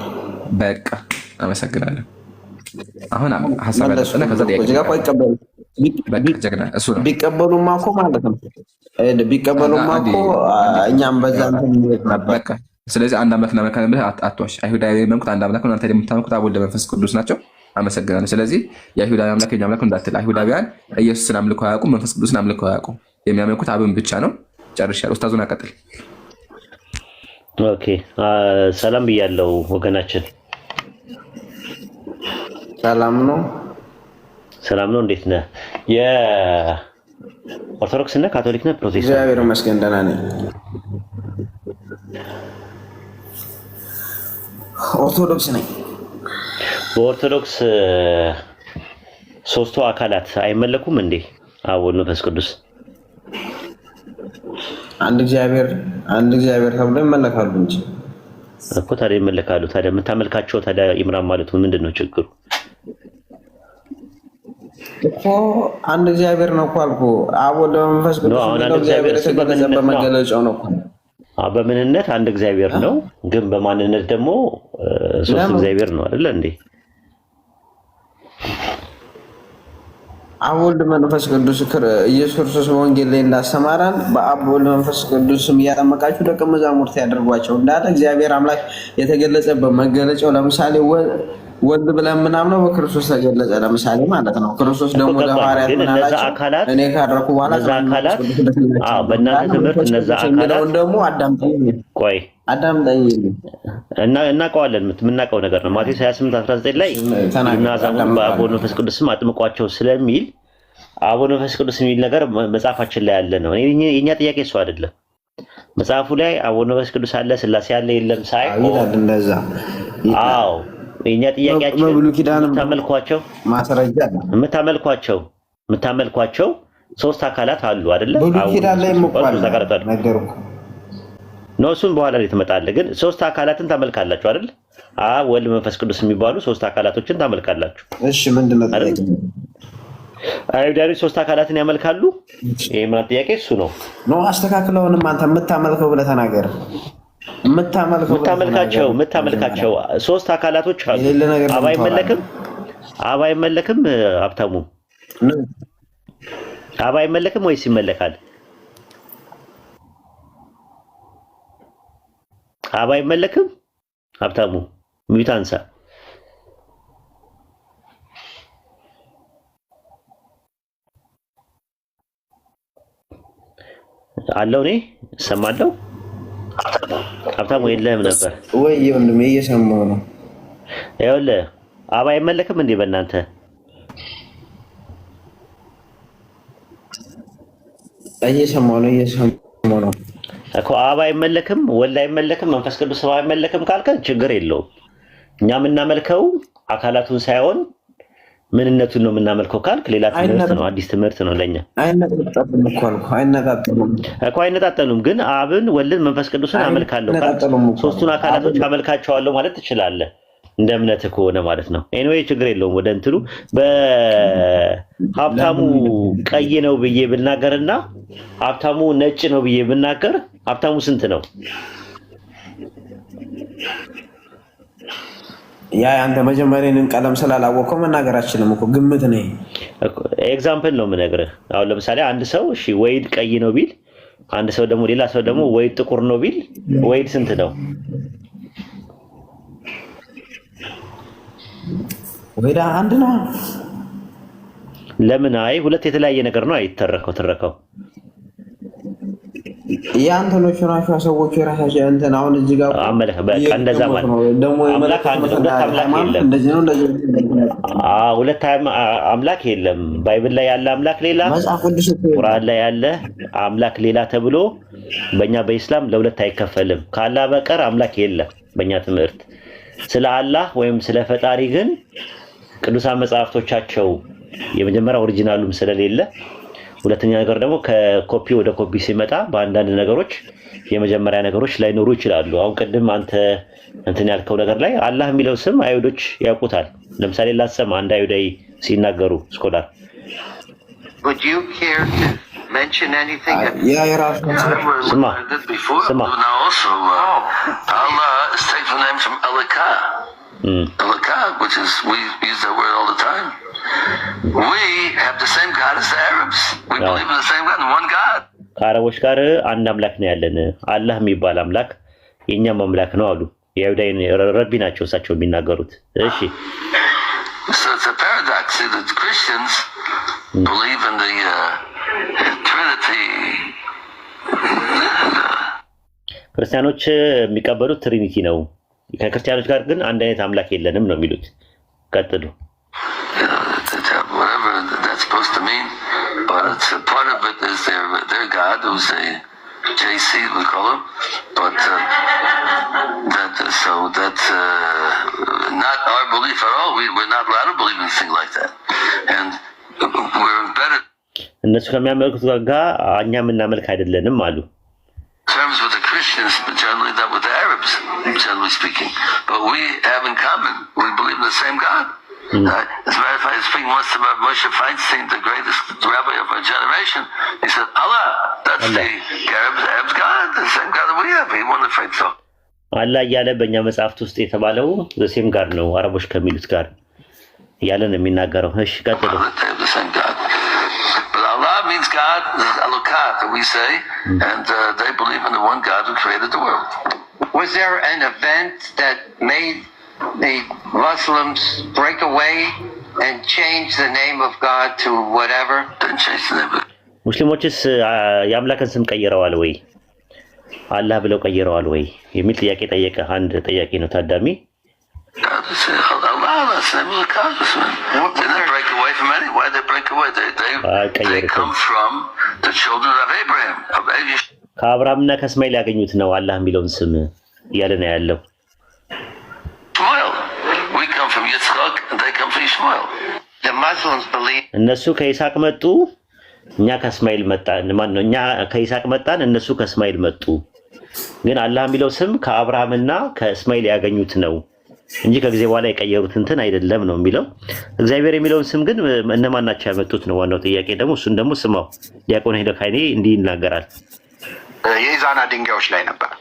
በቃ አመሰግናለሁ። አሁን ሐሳብ ያለጠና ከዛ ቢቀበሉማ እኮ ማለት ነው ቢቀበሉማ እኮ እኛም በዛ በቃ። ስለዚህ አንድ አምላክ እናመልካለን ብለህ አትዋሽ። አይሁዳዊ የሚያመልኩት አንድ አምላክ ነው፣ እናንተ የምታመልኩት አብ ወልድ መንፈስ ቅዱስ ናቸው። አመሰግናለሁ። ስለዚህ የአይሁዳዊ አምላክ የኛ አምላክ እንዳትል። አይሁዳውያን ኢየሱስን አምልከው አያውቁም፣ መንፈስ ቅዱስን አምልከው አያውቁም። የሚያመልኩት አብን ብቻ ነው። ጨርሻለሁ። ኡስታዙን አቀጥል። ኦኬ ሰላም ብያለሁ ወገናችን። ሰላም ነው። ሰላም ነው። እንዴት ነህ? የኦርቶዶክስ እና ካቶሊክ ነህ? ፕሮቴስታንት? እግዚአብሔር ይመስገን ደህና ነኝ። ኦርቶዶክስ ነኝ። በኦርቶዶክስ ሶስቱ አካላት አይመለኩም እንዴ? አብ ወልድ መንፈስ ቅዱስ አንድ እግዚአብሔር ተብሎ ይመለካሉ እንጂ እኮ። ታዲያ ይመለካሉ። ታዲያ የምታመልካቸው ታዲያ ኢምራን ማለት ምንድን ነው ችግሩ? እኮ አንድ እግዚአብሔር ነው እኮ አልኩህ። አብ ወልድ መንፈስ ቅዱስ እግዚአብሔር የተገለጸበት መገለጫው ነው እኮ። በምንነት አንድ እግዚአብሔር ነው፣ ግን በማንነት ደግሞ ሶስት እግዚአብሔር ነው አይደለ እንዴ? አብ ወልድ መንፈስ ቅዱስ ኢየሱስ ክርስቶስ በወንጌል ላይ እንዳስተማራን በአብ ወልድ መንፈስ ቅዱስም እያጠመቃችሁ ደቀ መዛሙርት ያደርጓቸው እንዳለ እግዚአብሔር አምላክ የተገለጸበት መገለጫው ለምሳሌ ወልድ ብለን ምናምነው በክርስቶስ ተገለጸ ለምሳሌ ማለት ነው። ክርስቶስ ደግሞ ለሐዋርያት ምናላቸው እኔ ካደረኩ በኋላ እነዛ አካላት በእናንተ ትምህርት እነዛ አካላት ደግሞ አዳምጠኝ እና እናውቀዋለን የምናውቀው ነገር ነው። ማቴዎስ 28:19 ላይ እናዛሙን በአብ ወልድ መንፈስ ቅዱስ ስም አጥምቋቸው ስለሚል አብ ወልድ መንፈስ ቅዱስ የሚል ነገር መጽሐፋችን ላይ ያለ ነው። የኛ ጥያቄ እሱ አይደለም። መጽሐፉ ላይ አብ ወልድ መንፈስ ቅዱስ አለ ስላሴ ያለ የለም ሳይሆን እንደዛ አዎ የኛ ጥያቄያችን ተመልኳቸው ማስረጃ የምታመልኳቸው ሶስት አካላት አሉ አይደለ? ብሉይ ኪዳን ላይ ነገርኩ ነው። እሱን በኋላ ላይ ትመጣለህ። ግን ሶስት አካላትን ታመልካላችሁ አይደል? አብ ወልድ መንፈስ ቅዱስ የሚባሉ ሶስት አካላቶችን ታመልካላችሁ። እሺ ምንድነው አይሁዳውያን ሶስት አካላትን ያመልካሉ? ይሄ ማለት ጥያቄ እሱ ነው። አስተካክለውንም አንተ የምታመልከው ብለህ ተናገር። የምታመልካቸው ሶስት አካላቶች አሉ። አብ አይመለክም ሀብታሙ አብ አይመለክም ወይስ ይመለካል? አብ አይመለክም ሀብታሙ ሚዩት አንሳ። አለው እኔ እሰማለሁ። ሀብታሙ የለህም ነበር ወይ? ወንድሜ እየሰማሁ ነው። ይኸውልህ አብ አይመለክም እንዴ በእናንተ? እየሰማሁ ነው እኮ። አብ አይመለክም፣ ወልድ አይመለክም፣ መንፈስ ቅዱስ አይመለክም ካልከን ችግር የለውም። እኛ የምናመልከው አካላቱን ሳይሆን ምንነቱን ነው የምናመልከው ካልክ ሌላ ትምህርት ነው፣ አዲስ ትምህርት ነው ለኛ። አይነጣጠሉም። ግን አብን፣ ወልድን፣ መንፈስ ቅዱስን አመልካለሁ ካልክ ሶስቱን አካላቶች አመልካቸዋለሁ ማለት ትችላለህ፣ እንደ እምነትህ ከሆነ ማለት ነው። ኤኒዌይ ችግር የለውም። ወደ እንትኑ በሀብታሙ ቀይ ነው ብዬ ብናገርና ሀብታሙ ነጭ ነው ብዬ ብናገር ሀብታሙ ስንት ነው? ያ አንተ መጀመሪያውን ቀለም ስላላወቀው መናገር አችልም እኮ ግምት ነው። ኤግዛምፕል ነው የምነግርህ። አሁን ለምሳሌ አንድ ሰው እሺ ወይድ ቀይ ነው ቢል፣ አንድ ሰው ደግሞ ሌላ ሰው ደግሞ ወይድ ጥቁር ነው ቢል ወይድ ስንት ነው? ወይዳ አንድ ነው። ለምን? አይ ሁለት የተለያየ ነገር ነው አይተረከው ያንተኖቹ ናቸው ሰዎቹ የራሳቸው እንትን አሁን እዚህ ጋር አመለከ በቃ እንደዛ ማለት ደግሞ አምላክ አንድ ሁለት አምላክ የለም። ሁለት አምላክ የለም። ባይብል ላይ ያለ አምላክ ሌላ፣ ቁርአን ላይ ያለ አምላክ ሌላ ተብሎ በእኛ በኢስላም ለሁለት አይከፈልም። ከአላህ በቀር አምላክ የለም በእኛ ትምህርት። ስለ አላህ ወይም ስለ ፈጣሪ ግን ቅዱሳን መጽሐፍቶቻቸው የመጀመሪያ ኦሪጂናሉም ስለሌለ፣ ሁለተኛ ነገር ደግሞ ከኮፒ ወደ ኮፒ ሲመጣ በአንዳንድ ነገሮች የመጀመሪያ ነገሮች ላይኖሩ ይችላሉ። አሁን ቅድም አንተ እንትን ያልከው ነገር ላይ አላህ የሚለው ስም አይሁዶች ያውቁታል። ለምሳሌ ላሰማ አንድ አይሁዳዊ ሲናገሩ ስኮላር ስማ which is we use that word all the time. We have the same God as the Arabs. We believe in the same God, one God. ከአረቦች ጋር አንድ አምላክ ነው ያለን። አላህ የሚባል አምላክ የኛም አምላክ ነው አሉ። የአይሁዳይ ረቢ ናቸው እሳቸው የሚናገሩት። እሺ so it's a paradox. See, the Christians believe in the Trinity. ክርስቲያኖች የሚቀበሉት ትሪኒቲ ነው። ከክርስቲያኖች ጋር ግን አንድ አይነት አምላክ የለንም ነው የሚሉት። ቀጥሉ። Whatever that's supposed to mean, but it's a part of it is their God, who's a JC, we call him. But that's not our belief at all. We're not allowed to believe anything like that, and we're embedded. እነሱ ከሚያመልኩት ጋር እኛ የምናመልክ አይደለንም አሉ። Terms with the Christians, but generally not with the Arabs, generally speaking. But we have in common, we believe in the same God. As a matter of fact, speaking once about Moshe Feinstein, the greatest rabbi of our generation, he said, Allah, that's the Arab's God, the same God that we have. He won the faith. So አላህ እያለ በእኛ መጽሐፍት ውስጥ የተባለው ዘሴም ጋር ነው አረቦች ከሚሉት ጋር እያለ ነው የሚናገረው። እሺ ቀጥሉ። means God, Elokat, that we say, and they believe in the one God who created the world. Was there an event that made the Muslims break away and change the name of God to whatever? Didn't change the name of God. ሙስሊሞችስ የአምላክን ስም ቀይረዋል ወይ? አላህ ብለው ቀይረዋል ወይ የሚል ጥያቄ ጠየቀ። አንድ ጥያቄ ነው ታዳሚ። ከአብርሃምና ከእስማኤል ያገኙት ነው አላህ የሚለውን ስም እያለ ነው ያለው። እነሱ ከይስሐቅ መጡ፣ እኛ ከእስማኤል መጣን። ማነው እኛ ከይስሐቅ መጣን፣ እነሱ ከእስማኤል መጡ። ግን አላህ የሚለው ስም ከአብርሃምና ከእስማኤል ያገኙት ነው እንጂ ከጊዜ በኋላ የቀየሩት እንትን አይደለም ነው የሚለው። እግዚአብሔር የሚለውን ስም ግን እነማን ናቸው ያመጡት ነው ዋናው ጥያቄ። ደግሞ እሱን ደግሞ ስማው ዲያቆን ሄደ ካይኔ እንዲህ ይናገራል። የኢዛና ድንጋዮች ላይ ነበር።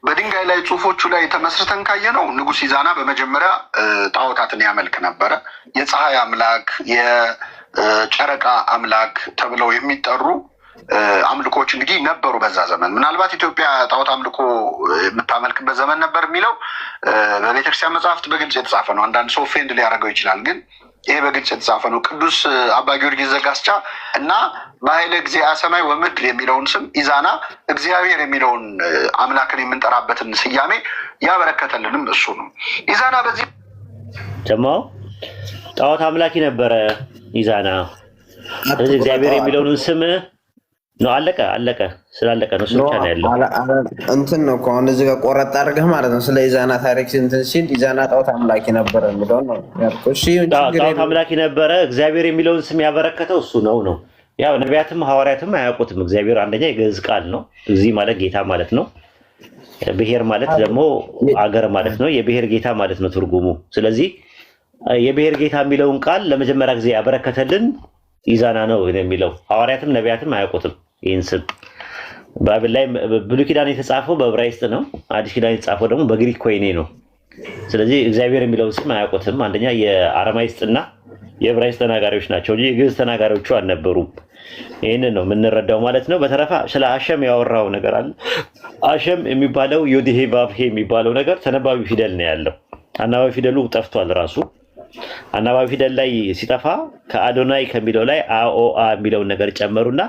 በድንጋይ ላይ ጽሁፎቹ ላይ ተመስርተን ካየነው ንጉስ ኢዛና በመጀመሪያ ጣዖታትን ያመልክ ነበረ። የፀሐይ አምላክ፣ የጨረቃ አምላክ ተብለው የሚጠሩ አምልኮች እንግዲህ ነበሩ በዛ ዘመን። ምናልባት ኢትዮጵያ ጣዖት አምልኮ የምታመልክበት ዘመን ነበር የሚለው በቤተክርስቲያን መጽሐፍት በግልጽ የተጻፈ ነው። አንዳንድ ሰው ፌንድ ሊያደርገው ይችላል፣ ግን ይሄ በግልጽ የተጻፈ ነው። ቅዱስ አባ ጊዮርጊስ ዘጋስጫ እና በኃይለ እግዚአ ሰማይ ወምድር የሚለውን ስም ኢዛና እግዚአብሔር የሚለውን አምላክን የምንጠራበትን ስያሜ ያበረከተልንም እሱ ነው። ኢዛና በዚህ ጀማው ጣዖት አምላኪ ነበረ ኢዛና። ስለዚህ እግዚአብሔር የሚለውን ስም ነው አለቀ ስላለቀ ነው ብቻ ነው ያለው። እንትን ነው እኮ አሁን እዚህ ጋር ቆረጥ አድርገህ ማለት ነው ስለ ኢዛና ታሪክ እንትን ሲል ኢዛና ጣዖት አምላኪ ነበረ የሚለው ነው ያልኩህ። እሺ ጣዖት አምላኪ ነበረ፣ እግዚአብሔር የሚለውን ስም ያበረከተው እሱ ነው። ያው ነቢያትም ሐዋርያትም አያውቁትም። እግዚአብሔር አንደኛ የግዕዝ ቃል ነው። እዚህ ማለት ጌታ ማለት ነው። ብሔር ማለት ደግሞ አገር ማለት ነው። የብሔር ጌታ ማለት ነው ትርጉሙ። ስለዚህ የብሔር ጌታ የሚለውን ቃል ለመጀመሪያ ጊዜ ያበረከተልን ኢዛና ነው የሚለው። ሐዋርያትም ነቢያትም አያውቁትም ይህን ስም። ባይብል ላይ ብሉይ ኪዳን የተጻፈው በዕብራይስጥ ነው። አዲስ ኪዳን የተጻፈው ደግሞ በግሪክ ኮይኔ ነው። ስለዚህ እግዚአብሔር የሚለውን ስም አያውቁትም። አንደኛ የአረማይስጥና የዕብራይስጥ ተናጋሪዎች ናቸው እንጂ የግዕዝ ተናጋሪዎቹ አልነበሩም። ይህንን ነው የምንረዳው ማለት ነው። በተረፈ ስለ አሸም ያወራው ነገር አለ። አሸም የሚባለው ዮዲሄ ቫብሄ የሚባለው ነገር ተነባቢ ፊደል ነው ያለው። አናባቢ ፊደሉ ጠፍቷል ራሱ። አናባቢ ፊደል ላይ ሲጠፋ ከአዶናይ ከሚለው ላይ አኦአ የሚለውን ነገር ጨመሩና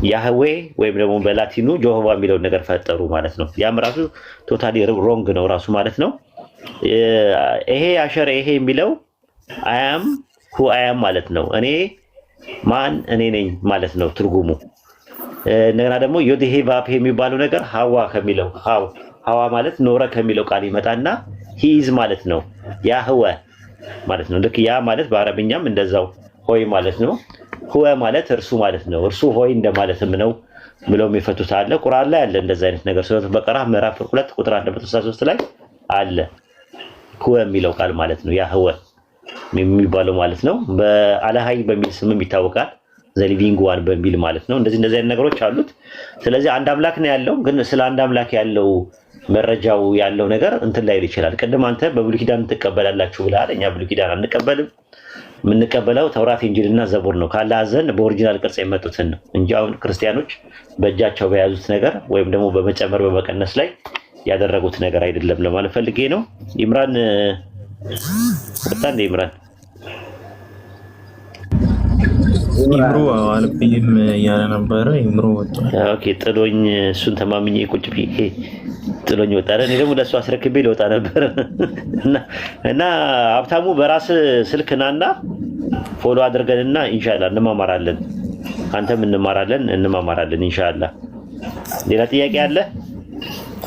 ያህዌ ወይም ደግሞ በላቲኑ ጆሆቫ የሚለውን ነገር ፈጠሩ ማለት ነው። ያም ራሱ ቶታሊ ሮንግ ነው ራሱ ማለት ነው። ይሄ አሸር ይሄ የሚለው አያም ሁ አያም ማለት ነው። እኔ ማን እኔ ነኝ ማለት ነው ትርጉሙ። እንደገና ደግሞ ዮዲሄ ቫፕ የሚባለው ነገር ሀዋ ከሚለው ሀዋ ማለት ኖረ ከሚለው ቃል ይመጣና ሂዝ ማለት ነው። ያህወ ማለት ነው። ልክ ያ ማለት በአረብኛም እንደዛው ሆይ ማለት ነው። ሁወ ማለት እርሱ ማለት ነው። እርሱ ሆይ እንደማለትም ነው ብለው የሚፈቱት አለ። ቁርአን ላይ አለ እንደዛ አይነት ነገር። ሱረቱ በቀራ ምዕራፍ 2 ቁጥር 163 ላይ አለ ሁወ የሚለው ቃል ማለት ነው። ያህወ የሚባለው ማለት ነው። በአላሃይ በሚል ስምም ይታወቃል። ዘሊቪንግ ዋን በሚል ማለት ነው። እንደዚህ አይነት ነገሮች አሉት። ስለዚህ አንድ አምላክ ነው ያለው። ግን ስለ አንድ አምላክ ያለው መረጃው ያለው ነገር እንትን ላይ ይችላል። ቅድም አንተ በብሉይ ኪዳን ትቀበላላችሁ ብለሃል። እኛ ብሉይ ኪዳን አንቀበልም። የምንቀበለው ተውራት፣ ኢንጂልና ዘቡር ነው። ካላህ ዘንድ በኦሪጂናል ቅርጽ የመጡትን ነው እንጂ አሁን ክርስቲያኖች በእጃቸው በያዙት ነገር ወይም ደግሞ በመጨመር በመቀነስ ላይ ያደረጉት ነገር አይደለም ለማለት ፈልጌ ነው። ኢምራን ወጣ እንደ ኢምራን ኢምሮ አልብኝም እያለ ነበረ። ኢምሮ ወጣ። ኦኬ ጥሎኝ እሱን ተማምኜ ቁጭ ብዬ ጥሎኝ ወጣ። እኔ ደግሞ ለእሱ አስረክቤ ልወጣ ነበር እና ሀብታሙ በራስ ስልክ ናና ፎሎ አድርገንና ኢንሻአላህ እንማማራለን። አንተም እንማማራለን ኢንሻአላህ። ሌላ ጥያቄ አለ?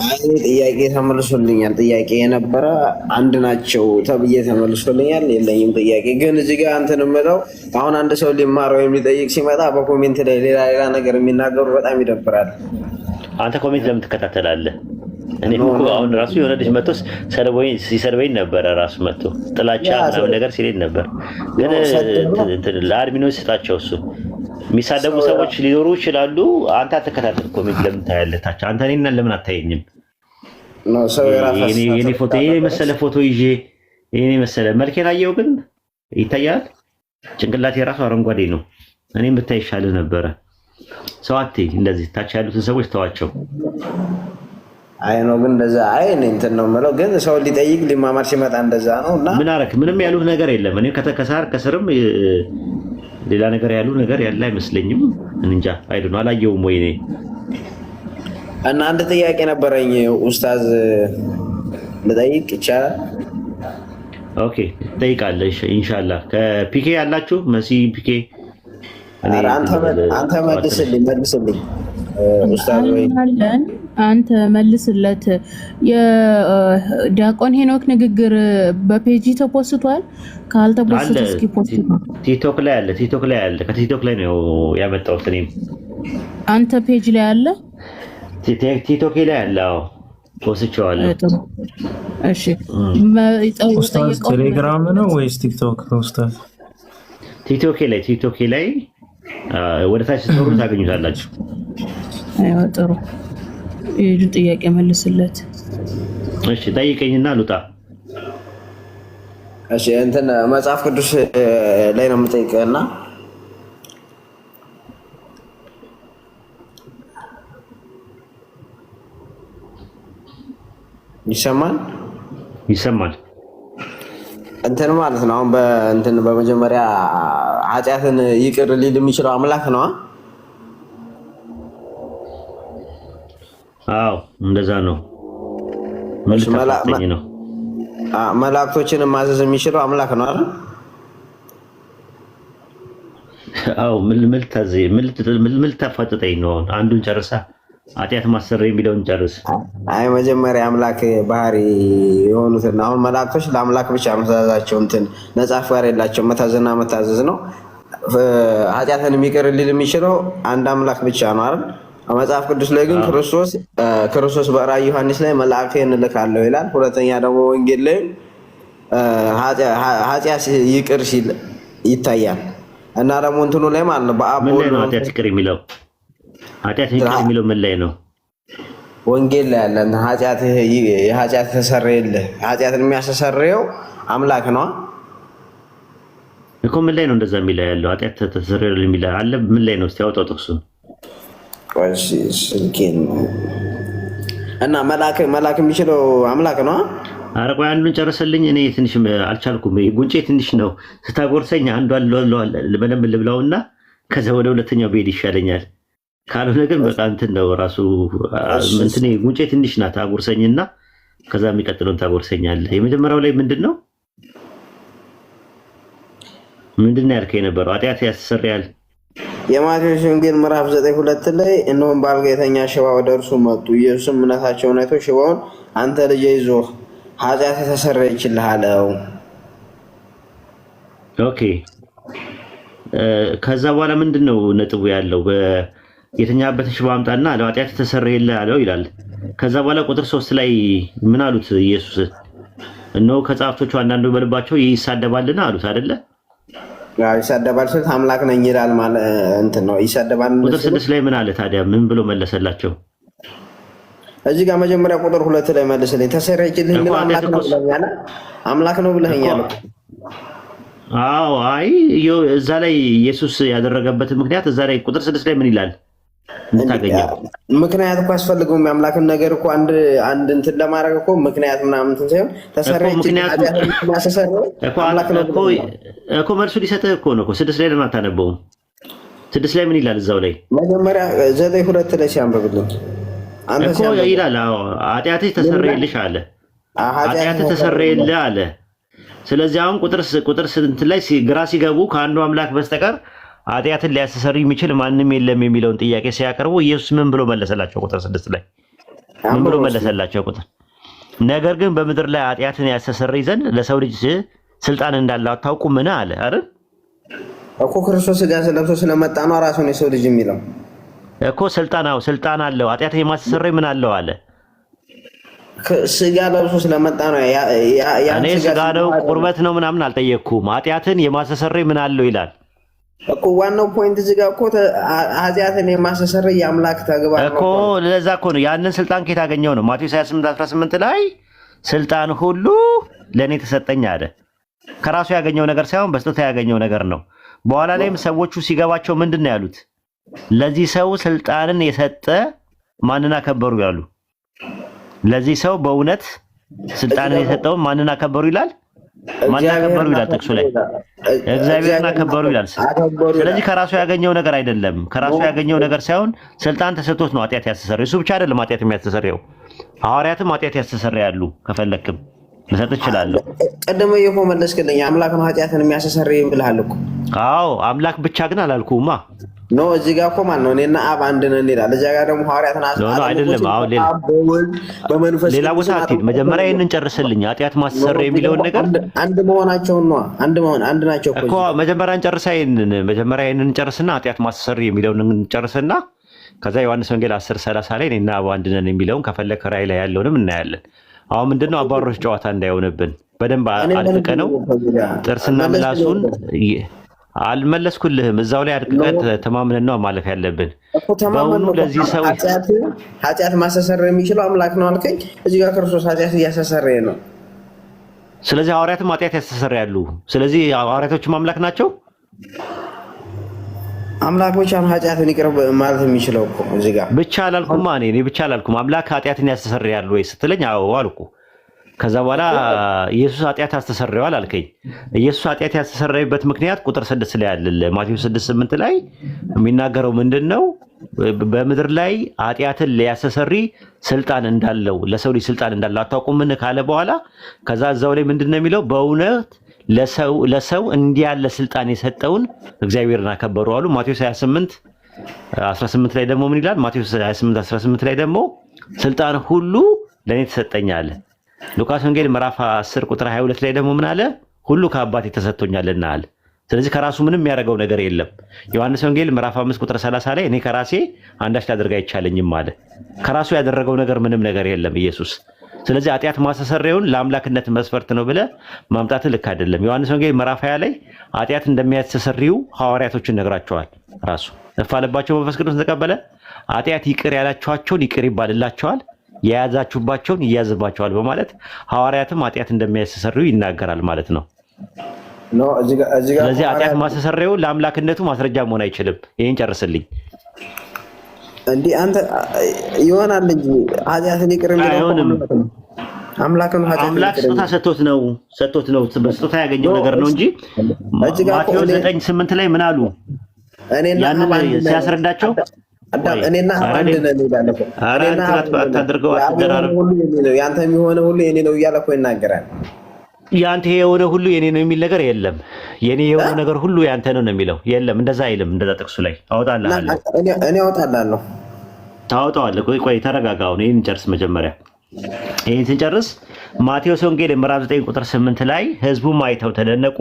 አይ ጥያቄ ተመልሶልኛል። ጥያቄ የነበረ አንድ ናቸው ተብዬ ተመልሶልኛል። የለኝም ጥያቄ። ግን እዚህ ጋር አንተን የምለው አሁን አንድ ሰው ሊማር ወይም ሊጠይቅ ሲመጣ በኮሜንት ላይ ሌላ ነገር የሚናገሩ በጣም ይደብራል። አንተ ኮሜንት ለምን ትከታተላለህ? እኔ እኮ አሁን ራሱ የሆነ ልጅ መጥቶ ሲሰርበኝ ነበረ። ራሱ መጥቶ ጥላቻ ምናምን ነገር ሲለኝ ነበር። ግን ለአድሚኖች ስጣቸው። እሱ የሚሳደቡ ሰዎች ሊኖሩ ይችላሉ። አንተ አትከታተል። ኮሜንት ለምን ታያለህ? ታች አንተ እኔን ለምን አታየኝም? የኔ ፎቶ የኔ መሰለ ፎቶ ይዤ የኔ መሰለ መልኬን አየው። ግን ይታያል። ጭንቅላቴ ራሱ አረንጓዴ ነው። እኔም ብታይ ይሻልህ ነበረ። ሰው አትይ፣ እንደዚህ ታች ያሉትን ሰዎች ተዋቸው። አይ ነው ግን እንደዛ አይ እኔ እንትን ነው የምለው፣ ግን ሰው ሊጠይቅ ሊማማር ሲመጣ እንደዛ ነው። እና ምን አደረክ? ምንም ያሉት ነገር የለም። እኔ ከተከሳር ከስርም ሌላ ነገር ያሉ ነገር ያለ አይመስለኝም። እንጃ አይደለም አላየውም ወይ እኔ እና አንድ ጥያቄ ነበረኝ ኡስታዝ ልጠይቅ ይቻላል? ኦኬ ጠይቃለሽ ኢንሻአላህ። ከፒኬ ያላችሁ መሲ ፒኬ አንተ መልስልኝ ኡስታዝ ወይ አንተ መልስለት። የዲያቆን ሄኖክ ንግግር በፔጂ ተፖስቷል። ካልተፖስተ እስኪ ፖስት ቲክቶክ ላይ አለ። ከቲክቶክ ላይ ነው ያመጣሁት። እኔም አንተ ፔጅ ላይ አለ፣ ቲክቶክ ላይ አለ። አዎ ፖስቼዋለሁ። እሺ ኡስታዝ ቴሌግራም ነው ወይስ ቲክቶክ? ኡስታዝ ቲክቶክ ላይ ወደ ታች ስትወሩ ታገኙታላችሁ። አይዋ ጥሩ። ይሄን ጥያቄ መልስለት። እሺ ጠይቀኝና ልውጣ። እሺ እንትን መጽሐፍ ቅዱስ ላይ ነው የምጠይቀውና ይሰማል እንትን ማለት ነው። አሁን በእንትን በመጀመሪያ ኃጢአትን ይቅር ሊል የሚችለው አምላክ ነው። አዎ እንደዛ ነው። መላእክቶችን ማዘዝ የሚችለው አምላክ ነው አይደል? አዎ ምን ታፋጥጠኝ ነው? አንዱን ጨርሳ ኃጢአት ማሰረይ የሚለውን ጨርስ። አይ መጀመሪያ አምላክ ባህሪ የሆኑትን አሁን መላእክቶች ለአምላክ ብቻ መታዘዛቸው እንትን ነፃ ፈቃድ የላቸውም። መታዘዝና መታዘዝ ነው። ኃጢአትን ይቅር ሊል የሚችለው አንድ አምላክ ብቻ ነው አይደል? መጽሐፍ ቅዱስ ላይ ግን ክርስቶስ በራእይ ዮሐንስ ላይ መልአኬን እልካለሁ ይላል። ሁለተኛ ደግሞ ወንጌል ላይ ኃጢአት ይቅር ሲል ይታያል። እና ደግሞ እንትኑ ላይ ማለት ነው በአብ ወልድ ኃጢአት ይቅር የሚለው ምን ላይ ነው? ወንጌል ላይ ያለ ኃጢአት ተሰረየልህ። ኃጢአትን የሚያስተሰርየው አምላክ ነው እኮ። ምን ላይ ነው እንደዛ የሚለው ያለው? ኃጢአት ተሰረየልህ የሚለው አለ ምን ላይ ነው? እስቲ አውጣው ጥቅሱን። እና መልአክ የሚችለው አምላክ ነው። ኧረ ቆይ አንዱን ጨርሰልኝ። እኔ ትንሽ አልቻልኩም። ጉንጬ ትንሽ ነው ስታጎርሰኝ አንዷን በደንብ ልብላውና ከዛ ወደ ሁለተኛው ብሄድ ይሻለኛል። ካልሆነ ግን በቃ እንትን ነው ራሱ እንትን ጉንጬ ትንሽ ናት። አጎርሰኝና ከዛ የሚቀጥለውን ታጎርሰኛለህ። የመጀመሪያው ላይ ምንድን ነው ያልከኝ የነበረው? ኃጢአት ያስተሰርያል። የማቴዎስ ወንጌል ምዕራፍ 9:2 ላይ እነሆም በአልጋ የተኛ ሽባ ወደ እርሱ መጡ። ኢየሱስም እምነታቸውን አይቶ ሽባውን አንተ ልጄ አይዞህ ኃጢአት ተሰረየችልህ አለው። ኦኬ ከዛ በኋላ ምንድን ነው ነጥቡ ያለው? የተኛበትን ሽባ አምጣና ለኃጢአት ተሰረየልህ አለው ይላል። ከዛ በኋላ ቁጥር 3 ላይ ምን አሉት? ኢየሱስ እነሆ ከጸሐፍቶቹ አንዳንዱ በልባቸው ይሳደባልና አሉት አይደለ? ይሳደባል ስል አምላክ ነኝ ይላል ማለት እንትን ነው። ይሳደባል። ቁጥር 6 ላይ ምን አለ ታዲያ? ምን ብሎ መለሰላቸው? እዚህ ጋር መጀመሪያ ቁጥር 2 ላይ መልስልኝ። ተሰረየችልህ የሚለው አምላክ ነው ብለኸኛል። አዎ አይ እዛ ላይ ኢየሱስ ያደረገበትን ምክንያት እዛ ላይ ቁጥር 6 ላይ ምን ይላል? ምክንያት እኮ አስፈልገውም። የአምላክን ነገር እኮ አንድ እንትን ለማድረግ እኮ ምክንያት ምናምን እንትን ሳይሆን ተሰረየችልህ እኮ መልሱ ሊሰጥህ እኮ ነው። 6 ላይ ለምን አታነበውም? 6 ላይ ምን ይላል? እዛው ላይ መጀመሪያ 9:2 ላይ ሲያንብብልኝ እኮ ይላል ኃጢአትህ ተሰረየልሽ አለ። ኃጢአትህ ተሰረየልህ አለ። ስለዚህ አሁን ቁጥር ስንት ላይ ግራ ሲገቡ ከአንዱ አምላክ በስተቀር ኃጢአትን ሊያስተሰርይ የሚችል ማንም የለም የሚለውን ጥያቄ ሲያቀርቡ ኢየሱስ ምን ብሎ መለሰላቸው? ቁጥር 6 ላይ ምን ብሎ መለሰላቸው? ነገር ግን በምድር ላይ ኃጢአትን ያስተሰርይ ዘንድ ለሰው ልጅ ስልጣን እንዳለው አታውቁምን አለ አይደል? እኮ ክርስቶስ ሥጋ ለብሶ ስለመጣ ነው ራሱን የሰው ልጅ የሚለው እኮ። ስልጣን አለው። ኃጢአትን የማስተሰርይ ምን አለው አለ? ሥጋ ለብሶ ስለመጣ ነው። እኔ ሥጋ ነው ቁርበት ነው ምናምን አልጠየቅኩም። ኃጢአትን የማስተሰርይ ምን አለው ይላል እኮ። ዋናው ፖይንት እዚህ ጋር እኮ ኃጢአትን የማስተሰርይ የአምላክ ተግባር ነው እኮ። ለዛ እኮ ነው ያንን ስልጣን ከየት አገኘው ነው? ማቴዎስ 28:18 ላይ ስልጣን ሁሉ ለእኔ ተሰጠኝ አለ። ከራሱ ያገኘው ነገር ሳይሆን በስጦታ ያገኘው ነገር ነው። በኋላ ላይም ሰዎቹ ሲገባቸው ምንድነው ያሉት? ለዚህ ሰው ስልጣንን የሰጠ ማንን አከበሩ ያሉ። ለዚህ ሰው በእውነት ስልጣንን የሰጠው ማንን አከበሩ ይላል? ማንን አከበሩ ይላል ጥቅሱ ላይ? እግዚአብሔርን አከበሩ ይላል። ስለዚህ ከራሱ ያገኘው ነገር አይደለም። ከራሱ ያገኘው ነገር ሳይሆን ስልጣን ተሰጥቶት ነው ኃጢአት ያስተሰርየው። እሱ ብቻ አይደለም ኃጢአት የሚያስተሰርየው፣ ሐዋርያትም ኃጢአት ያስተሰርያሉ። ከፈለክም ልሰጥ እችላለሁ። ቀደም እኮ መለስክልኝ። አምላክ ነው ኃጢአትን የሚያስተሰርይ ብለሃል እኮ። አዎ አምላክ ብቻ ግን አላልኩማ። ኖ እዚህ ጋር እኮ ማለት ነው እኔና አብ አንድ ነን ይላል። እዚህ ጋር ደግሞ ሐዋርያትን አይደለም። አሁን ሌላ ቦታ አትሂድ። መጀመሪያ ይሄንን ጨርስልኝ። ኃጢአት ማስተሰርይ የሚለውን ነገር አንድ መሆናቸውን ነው። አንድ ናቸው እኮ። መጀመሪያ ይሄንን ጨርስና ኃጢአት ማስተሰርይ የሚለውን እንጨርስና ከዛ ዮሐንስ ወንጌል 10:30 ላይ እኔና አብ አንድ ነን የሚለውን ከፈለክ ራእይ ላይ ያለውንም እናያለን። አሁን ምንድነው አባሮች ጨዋታ እንዳይሆንብን በደንብ አድቅቀ ነው ጥርስና ምላሱን አልመለስኩልህም። እዛው ላይ አድቅቀት ተማምነን ነው ማለፍ ያለብን። በእውኑ ለዚህ ሰው ኃጢአት ማስተሰርይ የሚችለው አምላክ ነው አልከኝ። እዚህ ጋር ክርስቶስ ኃጢአት እያስተሰረየ ነው። ስለዚህ ሐዋርያትም ኃጢአት ያስተሰርያሉ። ስለዚህ ሐዋርያቶችም አምላክ ናቸው። አምላክ ብቻ ነው ኃጢአትን ይቅር ማለት የሚችለው እኮ። እዚህ ጋር ብቻ አላልኩም እኔ ብቻ አላልኩም። አምላክ ኃጢአትን ያስተሰርያል ወይ ስትለኝ አዎ አልኩ። ከዛ በኋላ ኢየሱስ ኃጢአት ያስተሰርየዋል አልከኝ። ኢየሱስ ኃጢአት ያስተሰርየበት ምክንያት ቁጥር 6 ላይ አለ። ማቴዎስ 6:8 ላይ የሚናገረው ምንድነው? በምድር ላይ ኃጢአትን ሊያስተሰርይ ስልጣን እንዳለው ለሰው ልጅ ስልጣን እንዳለው አታውቁምን ካለ በኋላ ከዛ እዛው ላይ ምንድነው የሚለው? በእውነት ለሰው እንዲህ ያለ ስልጣን የሰጠውን እግዚአብሔርን አከበሩ አሉ። ማቴዎስ 28:18 ላይ ደግሞ ምን ይላል? ማቴዎስ 28:18 ላይ ደግሞ ስልጣን ሁሉ ለኔ ተሰጠኛል። ሉቃስ ወንጌል ምዕራፍ 10 ቁጥር 22 ላይ ደግሞ ምን አለ? ሁሉ ከአባቴ ተሰጥቶኛልና አለ። ስለዚህ ከራሱ ምንም የሚያደርገው ነገር የለም። ዮሐንስ ወንጌል ምዕራፍ 5 ቁጥር 30 ላይ እኔ ከራሴ አንዳች ላደርግ አይቻለኝም አለ። ከራሱ ያደረገው ነገር ምንም ነገር የለም ኢየሱስ። ስለዚህ ኃጢአት ማስተሰርየውን ለአምላክነት መስፈርት ነው ብለህ ማምጣት ልክ አይደለም። ዮሐንስ ወንጌል ምዕራፍ 20 ላይ ኃጢአት እንደሚያስተሰርዩ ሐዋርያቶችን ነግራቸዋል። ራሱ እፍ አለባቸው መንፈስ ቅዱስ ተቀበለ። ኃጢአት ይቅር ያላችኋቸውን ይቅር ይባልላቸዋል፣ የያዛችሁባቸውን ይያዝባቸዋል በማለት ሐዋርያትም ኃጢአት እንደሚያስተሰርዩ ይናገራል ማለት ነው። ስለዚህ ኃጢአት ማስተሰርየው ለአምላክነቱ ማስረጃ መሆን አይችልም። ይሄን ጨርስልኝ። እንዴ አንተ ይሆናል እንጂ ኃጢአትን ይቅር የሚለው አምላክ ነው። አምላክ ስጦታ ሰጥቶት ነው በስጦታ ያገኘው ነገር ነው እንጂ ማቴዎስ 9:8 ላይ ምን አሉ? ያንን ሲያስረዳቸው እኔና አንድ ነን ይላል እኮ። እኔና አታድርገው፣ አትደራረብ፣ ያንተ የሚሆነው ሁሉ የኔ ነው እያለ እኮ ይናገራል። ያንተ የሆነ ሁሉ የኔ ነው የሚል ነገር የለም። የኔ የሆነ ነገር ሁሉ ያንተ ነው የሚለው የለም። እንደዛ አይልም። እንደዛ ጥቅሱ ላይ አወጣልሃለሁ። እኔ አወጣልሃለሁ። ታወጣዋለህ። ቆይ ተረጋጋው። ይሄን ጨርስ መጀመሪያ። ይሄን ስንጨርስ ማቴዎስ ወንጌል ምዕራፍ 9 ቁጥር 8 ላይ ህዝቡም አይተው ተደነቁ፣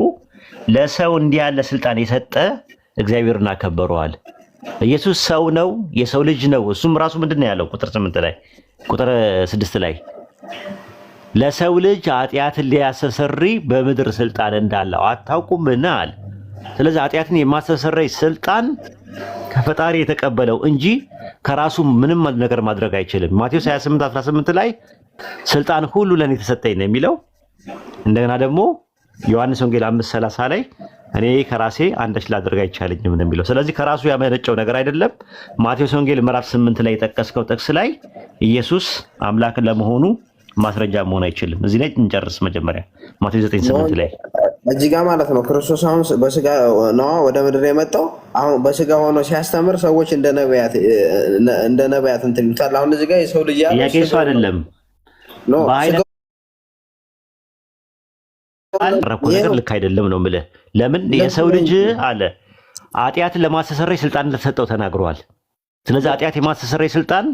ለሰው እንዲህ ያለ ስልጣን የሰጠ እግዚአብሔርን አከበረዋል። ኢየሱስ ሰው ነው፣ የሰው ልጅ ነው። እሱም ራሱ ምንድነው ያለው? ቁጥር 8 ላይ ቁጥር 6 ላይ ለሰው ልጅ ኃጢአትን ሊያስተሰርይ በምድር ስልጣን እንዳለው አታውቁምን አለ። ስለዚህ ኃጢአትን የማስተሰረይ ስልጣን ከፈጣሪ የተቀበለው እንጂ ከራሱ ምንም ነገር ማድረግ አይችልም። ማቴዎስ 28:18 ላይ ስልጣን ሁሉ ለኔ ተሰጠኝ ነው የሚለው። እንደገና ደግሞ ዮሐንስ ወንጌል 5:30 ላይ እኔ ከራሴ አንዳች ላደርግ አይቻለኝም ነው የሚለው። ስለዚህ ከራሱ ያመነጨው ነገር አይደለም። ማቴዎስ ወንጌል ምዕራፍ 8 ላይ የጠቀስከው ጥቅስ ላይ ኢየሱስ አምላክ ለመሆኑ ማስረጃ መሆን አይችልም። እዚህ ላይ እንጨርስ መጀመሪያ ማቴዎስ 9:8 ላይ እዚህ ጋር ማለት ነው ክርስቶስ አሁን በስጋ ነው ወደ ምድር የመጣው። አሁን በስጋ ሆኖ ሲያስተምር ሰዎች እንደ ነቢያት እንትን ይሉታል። አሁን እዚህ ጋር የሰው ልጅ ያለው ያቄሱ አይደለም ነው አልረኩ ነገር ልክ አይደለም ነው የምልህ። ለምን የሰው ልጅ አለ ኃጢአትን ለማስተሰረይ ስልጣን እንደተሰጠው ተናግሯል። ስለዚህ ኃጢአት የማስተሰረይ ስልጣን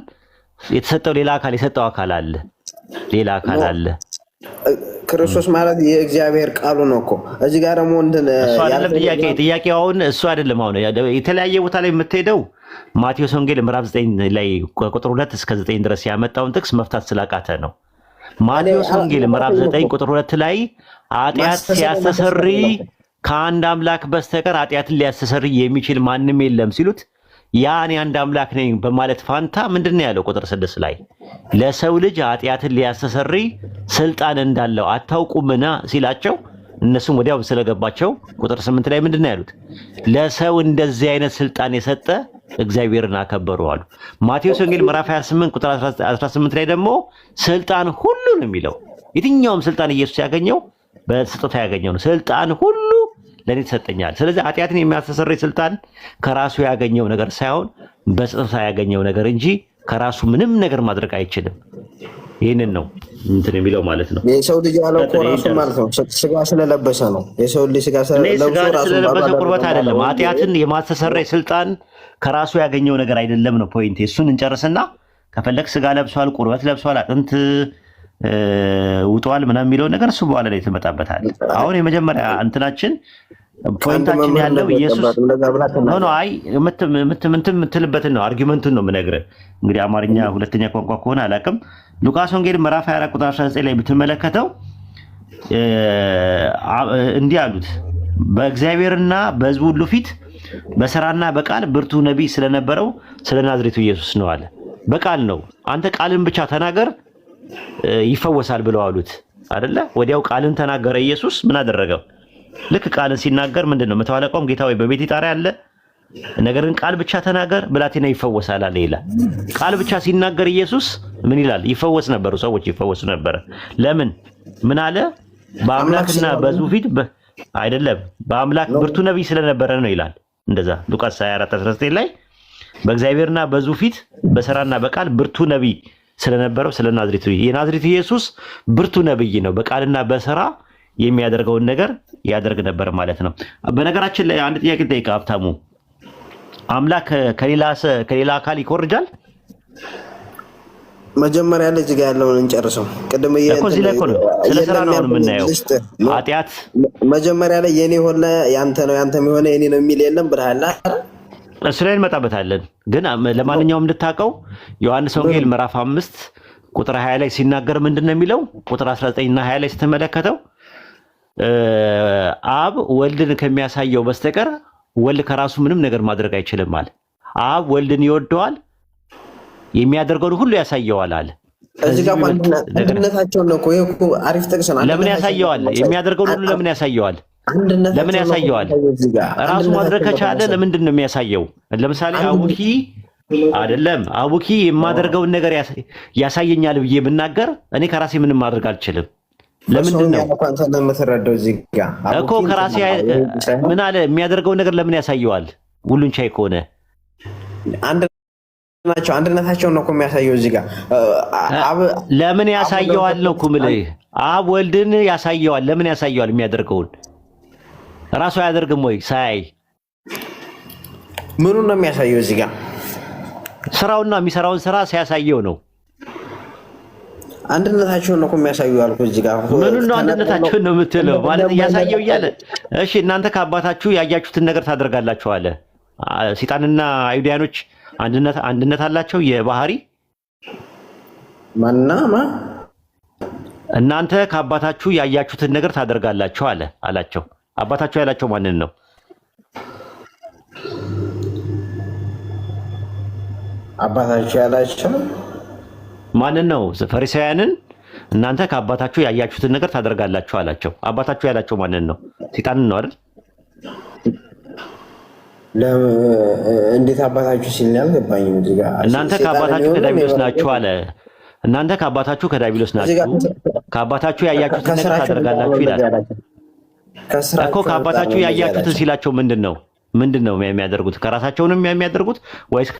የተሰጠው ሌላ አካል የሰጠው አካል አለ፣ ሌላ አካል አለ። ክርስቶስ ማለት የእግዚአብሔር ቃሉ ነው እኮ። እዚህ ጋር ደግሞ እንትን እሱ አይደለም ጥያቄው አሁን እሱ አይደለም። አሁን የተለያየ ቦታ ላይ የምትሄደው ማቴዎስ ወንጌል ምዕራፍ 9 ላይ ቁጥር 2 እስከ 9 ድረስ ያመጣውን ጥቅስ መፍታት ስላቃተ ነው። ማቴዎስ ወንጌል ምዕራፍ 9 ቁጥር 2 ላይ ኃጢአት ሲያስተሰርይ ከአንድ አምላክ በስተቀር ኃጢአትን ሊያስተሰርይ የሚችል ማንም የለም ሲሉት ያኔ አንድ አምላክ ነኝ በማለት ፋንታ ምንድነው ያለው? ቁጥር 6 ላይ ለሰው ልጅ ኃጢአትን ሊያስተሰርይ ስልጣን እንዳለው አታውቁምና ሲላቸው እነሱም ወዲያው ስለገባቸው ቁጥር 8 ላይ ምንድነው ያሉት? ለሰው እንደዚህ አይነት ስልጣን የሰጠ እግዚአብሔርን አከበሩ አሉ። ማቴዎስ ወንጌል ምዕራፍ 28 ቁጥር 18 ላይ ደግሞ ስልጣን ሁሉ ነው የሚለው። የትኛውም ስልጣን ኢየሱስ ያገኘው በስጦታ ያገኘው ነው። ስልጣን ሁሉ ለኔ ተሰጠኛል። ስለዚህ ኃጢአትን የሚያስተሰርይ ስልጣን ከራሱ ያገኘው ነገር ሳይሆን በስጦታ ያገኘው ነገር እንጂ ከራሱ ምንም ነገር ማድረግ አይችልም። ይህንን ነው እንትን የሚለው ማለት ነው። የሰው ልጅ ያለው እኮ ራሱ ማለት ነው ስጋ ስለለበሰ ነው። የሰው ልጅ ስጋ ስለለበሰ ቁርበት አይደለም። ኃጢአትን የማስተሰረይ ስልጣን ከራሱ ያገኘው ነገር አይደለም ነው ፖይንት። እሱን እንጨርስና ከፈለክ ስጋ ለብሷል፣ ቁርበት ለብሷል፣ አጥንት ውጧል ምናምን የሚለው ነገር እሱ በኋላ ላይ ትመጣበታል። አሁን የመጀመሪያ እንትናችን ፖይንታችን ያለው ኢየሱስ ነው። አይ የምትልበትን ነው አርጊመንቱን ነው የምነግርህ። እንግዲህ አማርኛ ሁለተኛ ቋንቋ ከሆነ አላውቅም። ሉቃስ ወንጌል ምዕራፍ 24 ቁጥር 19 ላይ ብትመለከተው እንዲህ አሉት፣ በእግዚአብሔርና በሕዝቡ ሁሉ ፊት በሥራና በቃል ብርቱ ነቢይ ስለነበረው ስለ ናዝሬቱ ኢየሱስ ነው አለ። በቃል ነው። አንተ ቃልን ብቻ ተናገር ይፈወሳል ብለው አሉት አይደለ? ወዲያው ቃልን ተናገረ። ኢየሱስ ምን አደረገው? ልክ ቃልን ሲናገር ምንድነው? መቶ አለቃውም ጌታ ሆይ በቤት ጣሪያ አለ፣ ነገር ግን ቃል ብቻ ተናገር ብላቴና ይፈወሳል አለ ይላል። ቃል ብቻ ሲናገር ኢየሱስ ምን ይላል? ይፈወስ ነበሩ፣ ሰዎች ይፈወሱ ነበረ። ለምን? ምን አለ? በአምላክና በሕዝቡ ፊት አይደለም፣ በአምላክ ብርቱ ነቢይ ስለነበረ ነው ይላል። እንደዛ ሉቃስ 24:19 ላይ በእግዚአብሔርና በሕዝቡ ፊት በሥራና በቃል ብርቱ ነቢይ ስለነበረው ስለ ናዝሬቱ የናዝሬቱ ኢየሱስ ብርቱ ነብይ ነው። በቃልና በሥራ የሚያደርገውን ነገር ያደርግ ነበር ማለት ነው። በነገራችን ላይ አንድ ጥያቄ ጠይቃ ሀብታሙ፣ አምላክ ከሌላ አካል ይኮርጃል? መጀመሪያ ላይ እዚህ ጋር ያለውን እንጨርሰው። ቅድም እዚህ ላይ እኮ ነው ስለ ሥራ ነው የምናየው። ኃጢአት መጀመሪያ ላይ የኔ ሆነ ያንተ ነው ያንተም የሆነ የኔ ነው የሚል የለም ብለሃል። እሱ ላይ እንመጣበታለን። ግን ለማንኛውም እንድታውቀው ዮሐንስ ወንጌል ምዕራፍ 5 ቁጥር 20 ላይ ሲናገር ምንድነው የሚለው? ቁጥር 19 እና 20 ላይ ስትመለከተው አብ ወልድን ከሚያሳየው በስተቀር ወልድ ከራሱ ምንም ነገር ማድረግ አይችልም አለ። አብ ወልድን ይወደዋል፣ የሚያደርገውን ሁሉ ያሳየዋል አለ። እዚህ ጋር አንድነታቸው ነው እኮ አሪፍ ጥቅስ ነው። ለምን ያሳየዋል? የሚያደርገውን ሁሉ ለምን ያሳየዋል? ለምን ያሳየዋል? ራሱ ማድረግ ከቻለ ለምንድን ነው የሚያሳየው? ለምሳሌ አቡኪ አይደለም አቡኪ የማደርገውን ነገር ያሳየኛል ብዬ ብናገር እኔ ከራሴ ምንም ማድረግ አልችልም። ለምንድን ነው እኮ ከራሴ ምን አለ የሚያደርገውን ነገር ለምን ያሳየዋል? ሁሉን ቻይ ከሆነ አንድነታቸውን ነው እኮ የሚያሳየው። እዚህ ጋር ለምን ያሳየዋል ነው እኮ የምልህ። አብ ወልድን ያሳየዋል። ለምን ያሳየዋል? የሚያደርገውን ራሱ አያደርግም ወይ? ሳያይ ምኑን ነው የሚያሳየው? እዚህ ጋር ስራውና የሚሰራውን ስራ ሲያሳየው ነው። አንድነታቸውን ነው እኮ የሚያሳየው አልኩ። እዚህ ጋር ምኑን ነው አንድነታቸውን ነው የምትለው? ማለት እያሳየው እያለ እሺ፣ እናንተ ከአባታችሁ ያያችሁትን ነገር ታደርጋላችሁ አለ። ሰይጣንና አይሁዳኖች አንድነት አላቸው የባህሪ ማናማ እናንተ ከአባታችሁ ያያችሁትን ነገር ታደርጋላችሁ አላቸው። አባታችሁ ያላቸው ማንን ነው? አባታችሁ ያላቸው ማንን ነው? ፈሪሳውያንን እናንተ ከአባታችሁ ያያችሁትን ነገር ታደርጋላችሁ አላቸው። አባታችሁ ያላቸው ማንን ነው? ሰይጣንን ነው አይደል? እንዴት አባታችሁ ሲል አልገባኝም። እዚህ ጋር እናንተ ከአባታችሁ ከዳቢሎስ ናችሁ አለ። እናንተ ከአባታችሁ ከዳቢሎስ ናችሁ፣ ከአባታችሁ ያያችሁትን ነገር ታደርጋላችሁ ይላል እኮ። ከአባታችሁ ያያችሁትን ሲላቸው ምንድን ነው የሚያደርጉት? ከራሳቸውንም የሚያደርጉት ወይስ